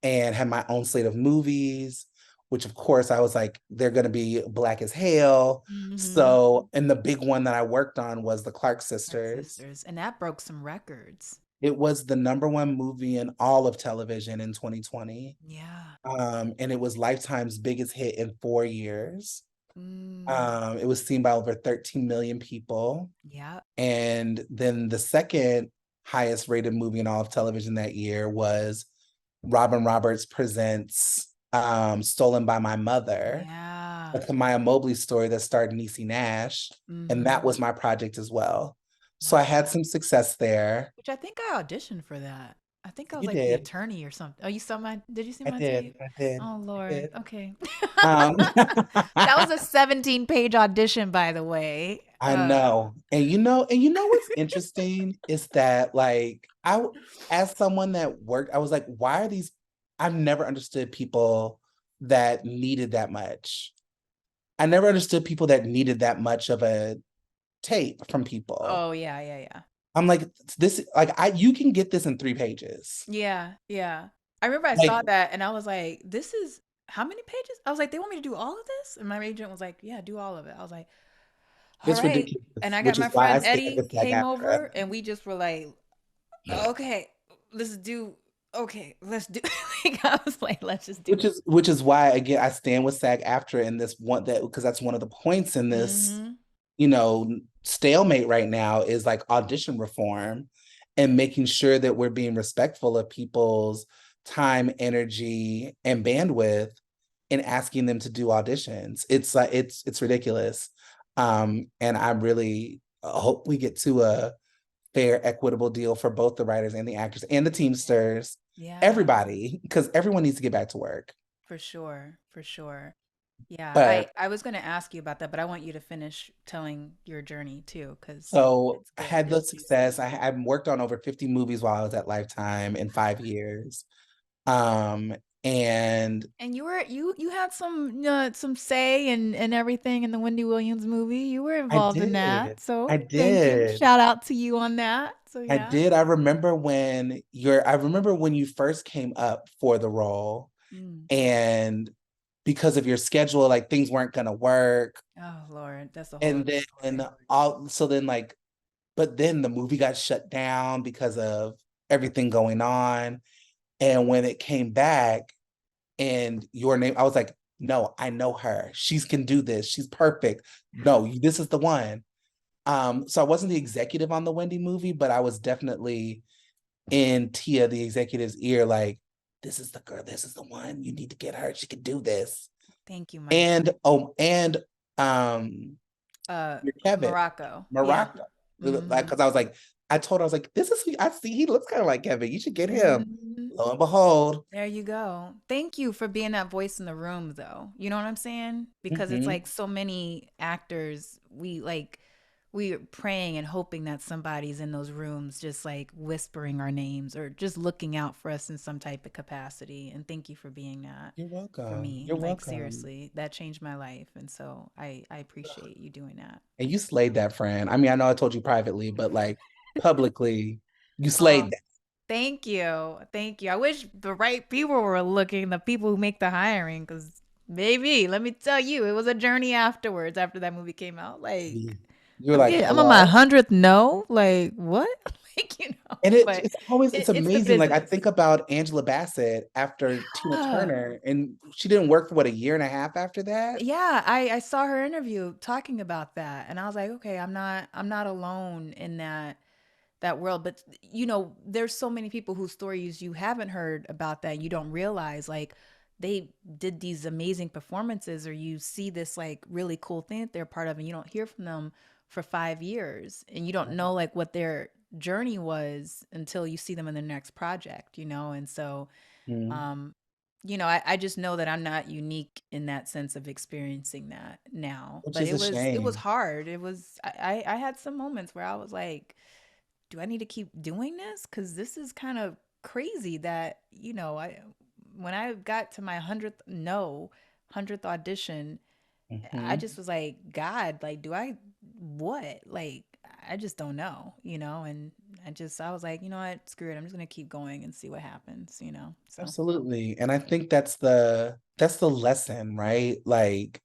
and had my own slate of movies, which of course I was like, they're going to be Black as hell. So, and the big one that I worked on was the Clark Sisters.
And that broke some records.
It was the #1 movie in all of television in 2020.
Yeah.
And it was Lifetime's biggest hit in 4 years. It was seen by over 13 million people.
Yeah.
And then the second highest rated movie in all of television that year was Robin Roberts presents Stolen by My Mother, a Kamaya Mobley story that starred Niecy Nash. And that was my project as well. So I had some success there.
Which I think I auditioned for that. I think I was
You
like the
did.
attorney or something. Oh, you saw did you see
I
my
did.
tape?
I did.
Oh, Lord.
Did.
Okay.
That
was a 17-page audition, by the way.
I know. And you know what's interesting is that like as someone that worked, I was like, why are these, I've never understood people that needed that much. I never understood people that needed that much of a tape from people.
Oh, yeah.
I'm like, this, like, you can get this in 3 pages.
Yeah. I remember I saw that and I was like, this is how many pages? I was like, they want me to do all of this? And my agent was like, yeah, do all of it. I was like, all
it's
right.
ridiculous.
And I got my friend Eddie came over and we just were like, okay, let's do. Like, I was like, let's just do.
Which is why again I stand with SAG-AFTRA in this one, that because that's one of the points in this, stalemate right now is like audition reform and making sure that we're being respectful of people's time, energy, and bandwidth in asking them to do auditions. It's like it's ridiculous. And I really hope we get to a fair, equitable deal for both the writers and the actors and the Teamsters, everybody, because everyone needs to get back to work.
For sure. Yeah,
but
I was going to ask you about that, but I want you to finish telling your journey too, because
so I had the success. I worked on over 50 movies while I was at Lifetime in 5 years. And
you had some say and everything in the Wendy Williams movie. You were involved in that. So
I did.
Thank you. Shout out to you on that. So yeah.
I did. I remember when you first came up for the role, and because of your schedule, like things weren't gonna work.
Oh Lord, that's a whole.
And then but then the movie got shut down because of everything going on. And when it came back, and your name, I was like, no, I know her. She can do this. She's perfect. No, this is the one. So I wasn't the executive on the Wendy movie, but I was definitely in Tia, the executive's ear, like, this is the girl, this is the one. You need to get her. She can do this.
Thank you,
Mike. Kevin.
Morocco.
Yeah. Like, because I was like, I told her, I was like, this is who I see. He looks kind of like Kevin. You should get him. Lo and behold.
There you go. Thank you for being that voice in the room, though. You know what I'm saying? Because it's like so many actors, we
we're praying and hoping that somebody's in those rooms just like whispering our names or just looking out for us in some type of capacity. And thank you for being that
You're
for
welcome.
me.
You're
Like
welcome.
seriously, that changed my life. And so I appreciate you doing that.
And you slayed that, friend. I mean, I know I told you privately, but like publicly, you
Oh,
slayed that.
thank you. Thank you. I wish the right people were looking, the people who make the hiring, because baby, let me tell you, it was a journey afterwards after that movie came out. Like,
You were like,
I'm on my
hello?
100th no. Like, what? Like,
And
but
it's
it's the
amazing. Like I
business.
think about Angela Bassett after Tina Turner, and she didn't work for what, a year and a half after that?
Yeah, I saw her interview talking about that, and I was like, okay, I'm not alone in that world. But there's so many people whose stories you haven't heard about that you don't realize, like they did these amazing performances, or you see this like really cool thing that they're part of, and you don't hear from them for 5 years, and you don't know like what their journey was until you see them in the next project, and so
Mm.
um I just know that I'm not unique in that sense of experiencing that now.
Which
But
is a
it was
shame.
hard. It was I had some moments where I was like, do I need to keep doing this? Because this is kind of crazy that, I when I got to my 100th audition, I
Hmm.
just was like, God, like, do I what? Like, I just don't know, and I was like, you know what, screw it. I'm just gonna keep going and see what happens. So
Absolutely. And I think that's the lesson, right? Like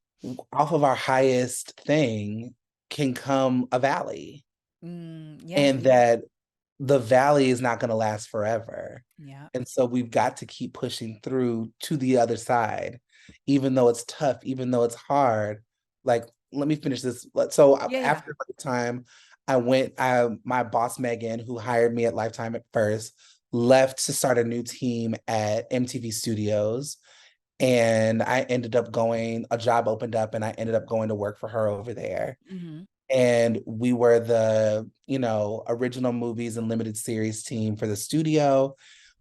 off of our highest thing can come a valley,
yeah,
and that the valley is not going to last forever.
yeah.
And so we've got to keep pushing through to the other side, even though it's tough, even though it's hard. Like, let me finish this. So
Yeah, yeah.
after Lifetime, my boss, Megan, who hired me at Lifetime at first, left to start a new team at MTV Studios. And a job opened up and I ended up going to work for her over there.
Mhm.
And we were the original movies and limited series team for the studio.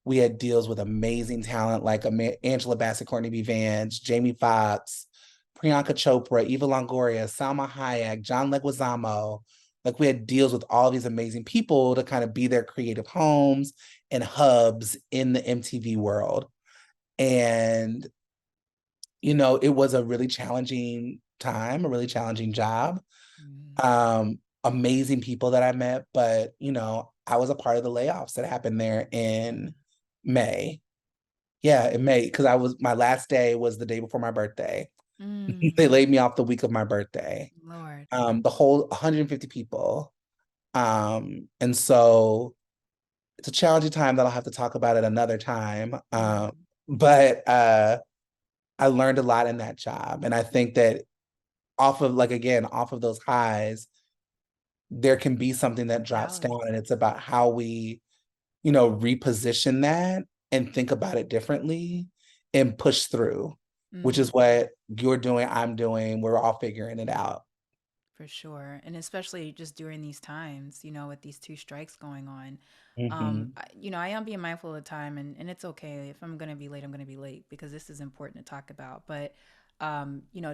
We had deals with amazing talent like Angela Bassett, Courtney B. Vance, Jamie Foxx, Priyanka Chopra, Eva Longoria, Salma Hayek, John Leguizamo. Like we had deals with all these amazing people to kind of be their creative homes and hubs in the MTV world. And it was a really challenging time, a really challenging job.
Mm.
Amazing people that I met, but I was a part of the layoffs that happened there in May. Yeah, in May, because my last day was the day before my birthday. They
Mm.
laid me off the week of my birthday.
Lord.
The whole 150 people. And so it's a challenging time that I'll have to talk about it another time.
Mhm.
But I learned a lot in that job. And I think that off of those highs, there can be something that drops
Valley.
down, and it's about how we reposition that and think about it differently and push through, which is
Mhm.
what you're doing, I'm doing. We're all figuring it out.
For sure. And especially just during these times, with these two strikes going on.
Hmm.
I am being mindful of the time, and it's okay. If I'm gonna be late, I'm gonna be late because this is important to talk about. But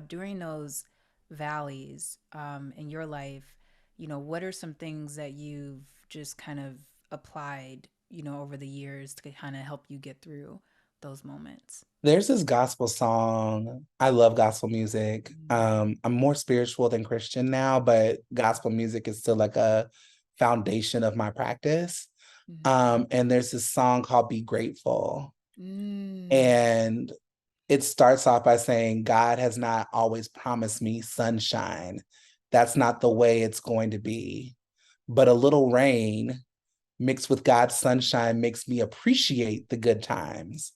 during those valleys in your life, what are some things that you've just kind of applied, over the years to kind of help you get through those moments?
There's this gospel song. I love gospel music. I'm more spiritual than Christian now, but gospel music is still like a foundation of my practice.
Mm-hmm.
And there's this song called Be Grateful.
Mm.
And it starts off by saying, God has not always promised me sunshine. That's not the way it's going to be. But a little rain mixed with God's sunshine makes me appreciate the good times.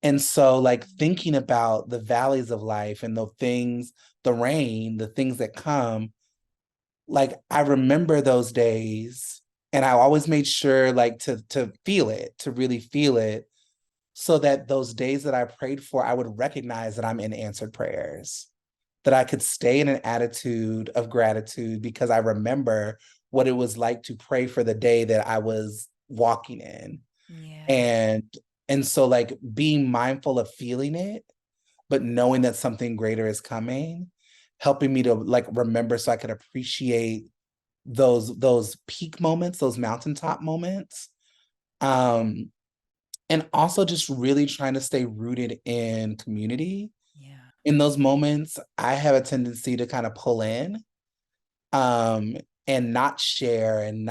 And so, like, thinking about the valleys of life and the rain, the things that come, like, I remember those days. And I always made sure, like, to feel it, to really feel it, so that those days that I prayed for, I would recognize that I'm in answered prayers, that I could stay in an attitude of gratitude because I remember what it was like to pray for the day that I was walking in.
Yeah.
And and so like being mindful of feeling it, but knowing that something greater is coming, helping me to like remember so I could appreciate those peak moments, those mountaintop moments. Um, and also just really trying to stay rooted in community.
Yeah.
In those moments, I have a tendency to kind of pull in, um, and not share and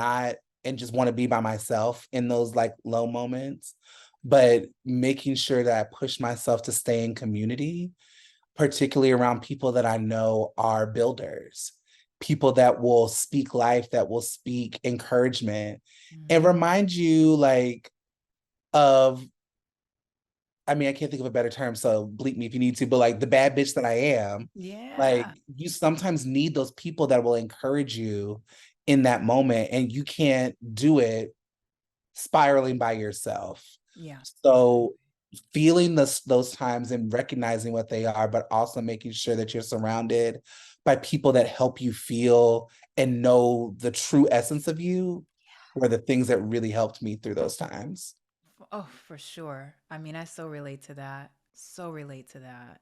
just want to be by myself in those like low moments, but making sure that I push myself to stay in community, particularly around people that I know are builders, people that will speak life, that will speak encouragement, and
Mm.
remind you like of, I mean, I can't think of a better term, so bleep me if you need to, but like the bad bitch that I am, like
Yeah.
you sometimes need those people that will encourage you in that moment, and you can't do it spiraling by yourself.
Yeah.
So feeling those times and recognizing what they are, but also making sure that you're surrounded by people that help you feel and know the true essence of you were the things that really helped me through those times.
Oh, for sure. I mean, I so relate to that. So relate to that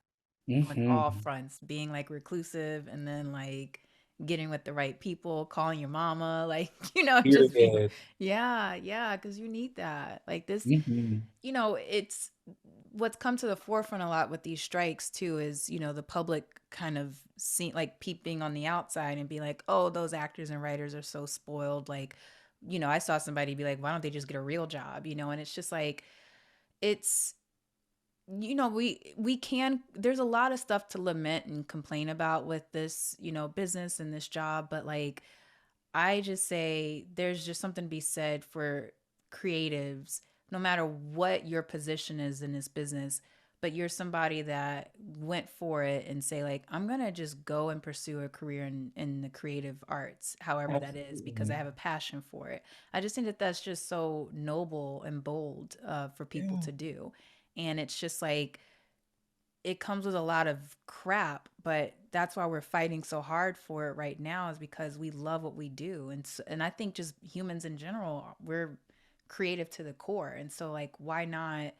on all
Hmm.
fronts, being like reclusive and then like getting with the right people, calling your mama, like, just being,
Period.
yeah, yeah, because you need that. Like this,
Hmm.
it's what's come to the forefront a lot with these strikes too is, the public kind of seeing like peeping on the outside and be like, oh, those actors and writers are so spoiled. Like, I saw somebody be like, why don't they just get a real job? And it's just like, it's, we can, there's a lot of stuff to lament and complain about with this, business and this job, but like I just say there's just something to be said for creatives, no matter what your position is in this business, but you're somebody that went for it and say, like, I'm going to just go and pursue a career in the creative arts, however that is, because I
Absolutely.
have a passion for it. I just think that that's just so noble and bold for people
Yeah.
to do. And it's just like, it comes with a lot of crap, but that's why we're fighting so hard for it right now is because we love what we do. And I think just humans in general, we're creative to the core. And so like why not,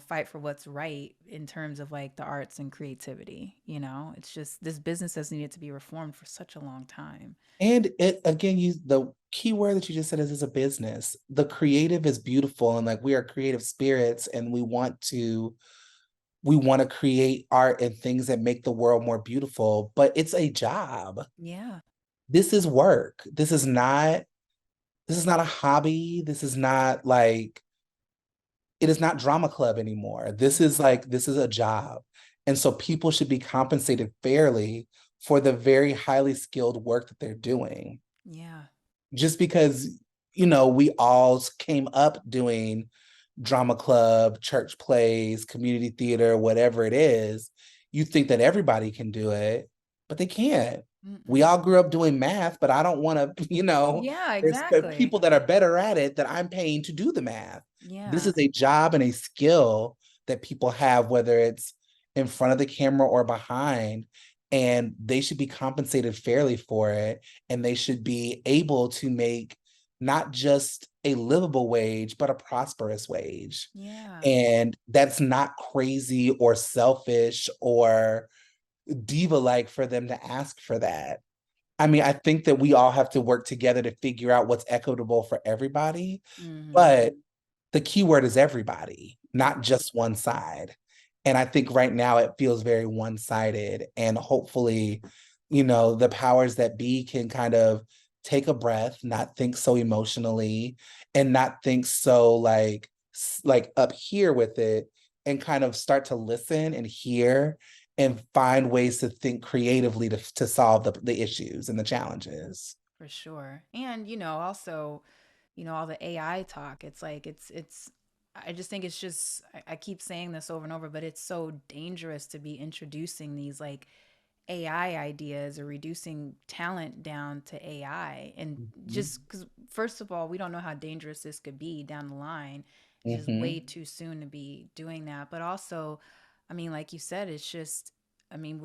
fight for what's right in terms of like the arts and creativity, It's just this business has needed to be reformed for such a long time.
And it again, the key word that you just said is a business. The creative is beautiful, and like we are creative spirits, and we want to create art and things that make the world more beautiful, but it's a job.
Yeah.
This is work. This is not a hobby. It is not drama club anymore. This is a job. And so people should be compensated fairly for the very highly skilled work that they're doing.
Yeah.
Just because, we all came up doing drama club, church plays, community theater, whatever it is, you think that everybody can do it, but they can't. We
Mm-mm.
all grew up doing math, but I don't want to,
Yeah,
there's
exactly.
people that are better at it that I'm paying to do the math. This
Yeah.
is a job and a skill that people have, whether it's in front of the camera or behind, and they should be compensated fairly for it. And they should be able to make not just a livable wage, but a prosperous wage.
Yeah.
And that's not crazy or selfish or diva like for them to ask for that. I mean, I think that we all have to work together to figure out what's equitable for everybody.
Mm-hmm.
But the key word is everybody, not
Right.
just one side. And I think right now it feels very one-sided. And hopefully, the powers that be can kind of take a breath, not think so emotionally, and not think so like up here with it, and kind of start to listen and hear and find ways to think creatively to solve the issues and the challenges.
For sure. And, also, all the AI talk, it's like, I just think it's just, I keep saying this over and over, but it's so dangerous to be introducing these like AI ideas or reducing talent down to AI. And
Mhm.
just because, first of all, we don't know how dangerous this could be down the line. It's just way
Mhm.
too soon to be doing that. But also, I mean, like you said, it's just, I mean,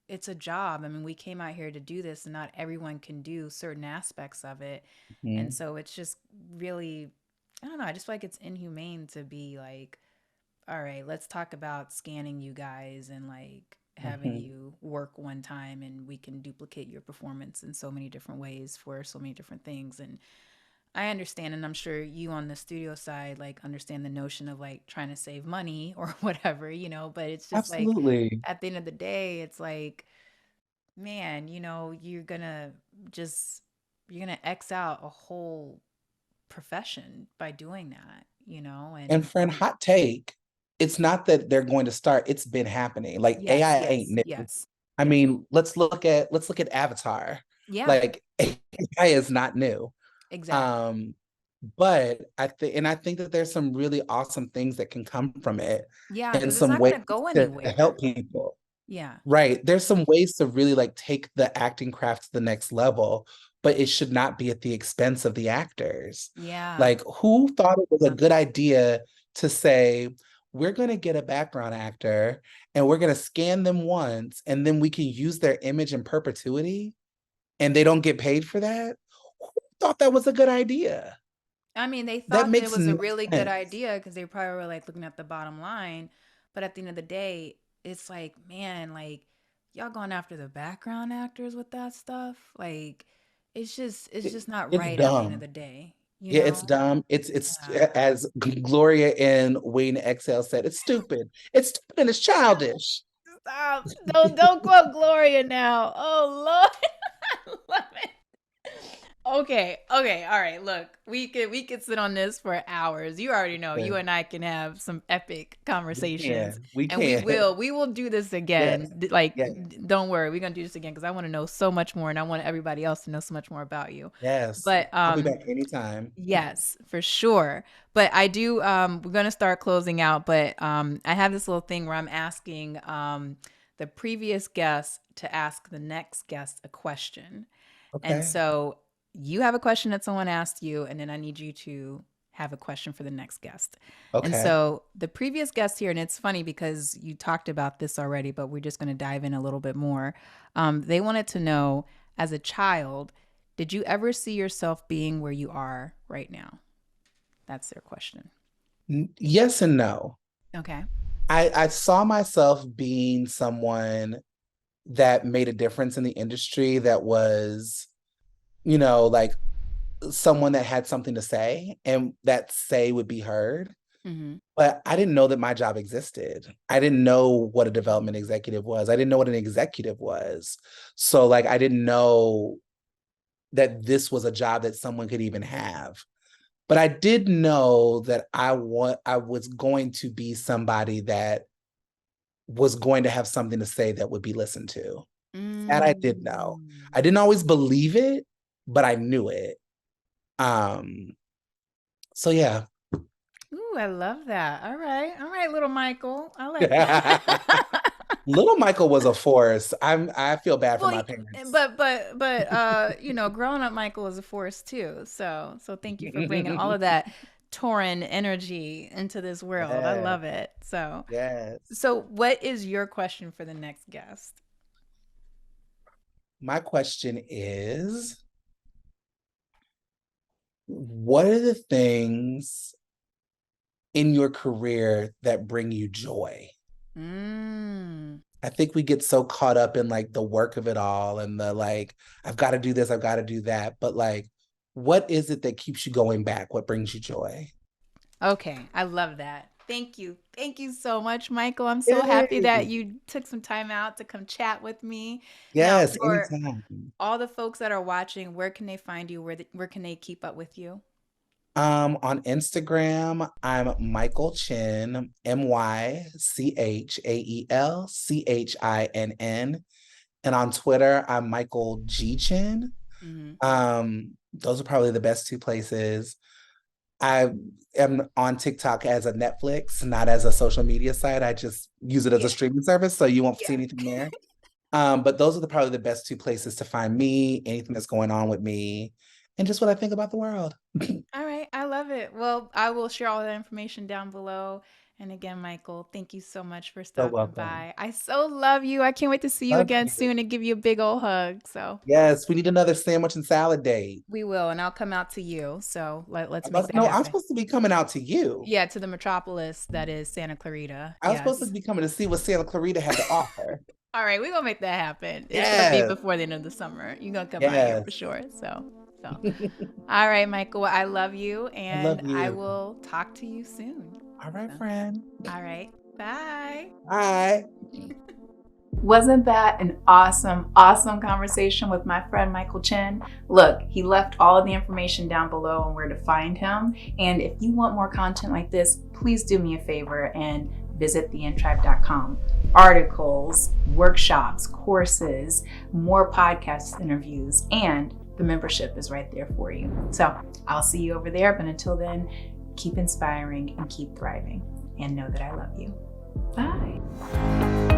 it's a job. I mean, we came out here to do this, and not everyone can do certain aspects of it. And
Mhm.
so it's just really, I don't know, I just feel like it's inhumane to be like, all right, let's talk about scanning you guys and like
having you work one time and we can duplicate your performance in so many different ways for so many different things. And I understand, and I'm sure you on the studio side like understand the notion of like trying to save money or whatever, but it's just like
Absolutely.
at the end of the day, it's like, man, you're gonna X out a whole profession by doing that,
And friend, hot take, it's not that they're going to start, it's been happening. Like
yes,
AI ain't
yes,
new.
yes.
I mean, let's look at Avatar.
Yeah,
Like AI is not new.
exactly.
Um, but I think that there's some really awesome things that can come from it
Yeah,
and
because it's
some
not
ways
gonna go
to
anywhere.
help people.
Yeah,
Right. There's some ways to really like take the acting craft to the next level, but it should not be at the expense of the actors.
yeah.
Like, who thought it was a good idea to say, we're going to get a background actor and we're going to scan them once and then we can use their image in perpetuity and they don't get paid for that? Who thought that was a good idea?
I mean, they
That
thought that it
makes
was a
no
really good
sense.
idea because they probably were like looking at the bottom line. But at the end of the day, it's like, man, like y'all going after the background actors with that stuff. Like, it's just not
It's
right at the end of
dumb.
the day,
Yeah, it's dumb. It's
Yeah.
as Gloria in Waiting to Exhale said, it's stupid. It's stupid and it's childish.
Stop. Don't quote Gloria now. Oh Lord. I love it. Okay, all right. Look, we could sit on this for hours. You already know you
Yeah,
and I can have some epic conversations,
we
and we
can.
will we will do this
Yes,
again. Like,
yes,
don't worry, we're gonna do this again because I want to know so much more, and I want everybody else to know so much more about you.
yes.
But
I'll be back anytime.
yes, for sure. But I do. We're gonna start closing out, but I have this little thing where I'm asking the previous guest to ask the next guest a question. And
Okay,
so you have a question that someone asked you, and then I need you to have a question for the next guest. And
okay,
so the previous guest here, and it's funny because you talked about this already, but we're just going to dive in a little bit more. They wanted to know, as a child, did you ever see yourself being where you are right now? That's their question.
Yes and no.
Okay.
I saw myself being someone that made a difference in the industry that was, like someone that had something to say and that say would be heard.
Mm-hmm.
But I didn't know that my job existed. I didn't know what a development executive was. I didn't know what an executive was. So like I didn't know that this was a job that someone could even have. But I did know that I was going to be somebody that was going to have something to say that would be listened to. That I did know.
Mm.
I didn't always believe it, but I knew it. Um, so yeah.
Ooh, I love that. All right, little Michael. I like that.
Little Mychael was a force. I feel bad for
Well,
my parents.
but growing up, Michael was a force too. So thank you for bringing all of that Tauran energy into this world. I
Yes,
love it. So,
yes.
so what is your question for the next guest?
My question is, what are the things in your career that bring you joy?
Mm.
I think we get so caught up in like the work of it all and the like, I've got to do this, I've got to do that. But like, what is it that keeps you going back? What brings you joy?
Okay, I love that. Thank you. Thank you so much, Michael. I'm so happy that
Yay.
you took some time out to come chat with me. Now,
Yes,
for
anytime.
all the folks that are watching, where can they find you? Where can they keep up with you?
On Instagram, I'm Mychael Chinn, MychaelChinn. And on Twitter, I'm Mychael G Chinn.
Mm-hmm.
Those are probably the best two places. I am on TikTok as a Netflix, not as a social media site. I just use it as a
Yeah.
streaming service, so you won't see
Yeah.
anything there. But those are probably the best two places to find me, anything that's going on with me, and just what I think about the world.
All right. I love it. Well, I will share all that information down below. And again, Michael, thank you so much for
So
stopping
welcome.
by. I so love you. I can't wait to see you
Love
again
you.
soon and give you a big old hug. So
Yes, we need another sandwich and salad date.
we will, and I'll come out to you. So let's
I'm
make
about,
that
no, I'm
happen.
supposed to be coming out to you.
Yeah, to the metropolis that is Santa Clarita.
I was supposed to
Yes.
be coming to see what Santa Clarita had to offer.
All right, we're gonna make that happen. It's
Yes.
gonna be before the end of the summer. You're gonna come out here for sure. So. All right, Mychael. Well, I love you, and
I love you.
I will talk to you soon.
All right, friend.
All right. Bye.
Bye.
Wasn't that an awesome, awesome conversation with my friend Mychael Chinn? Look, he left all of the information down below on where to find him. And if you want more content like this, please do me a favor and visit theintrive.com. Articles, workshops, courses, more podcast interviews, and the membership is right there for you. So I'll see you over there. But until then, keep inspiring and keep thriving, and know that I love you. Bye.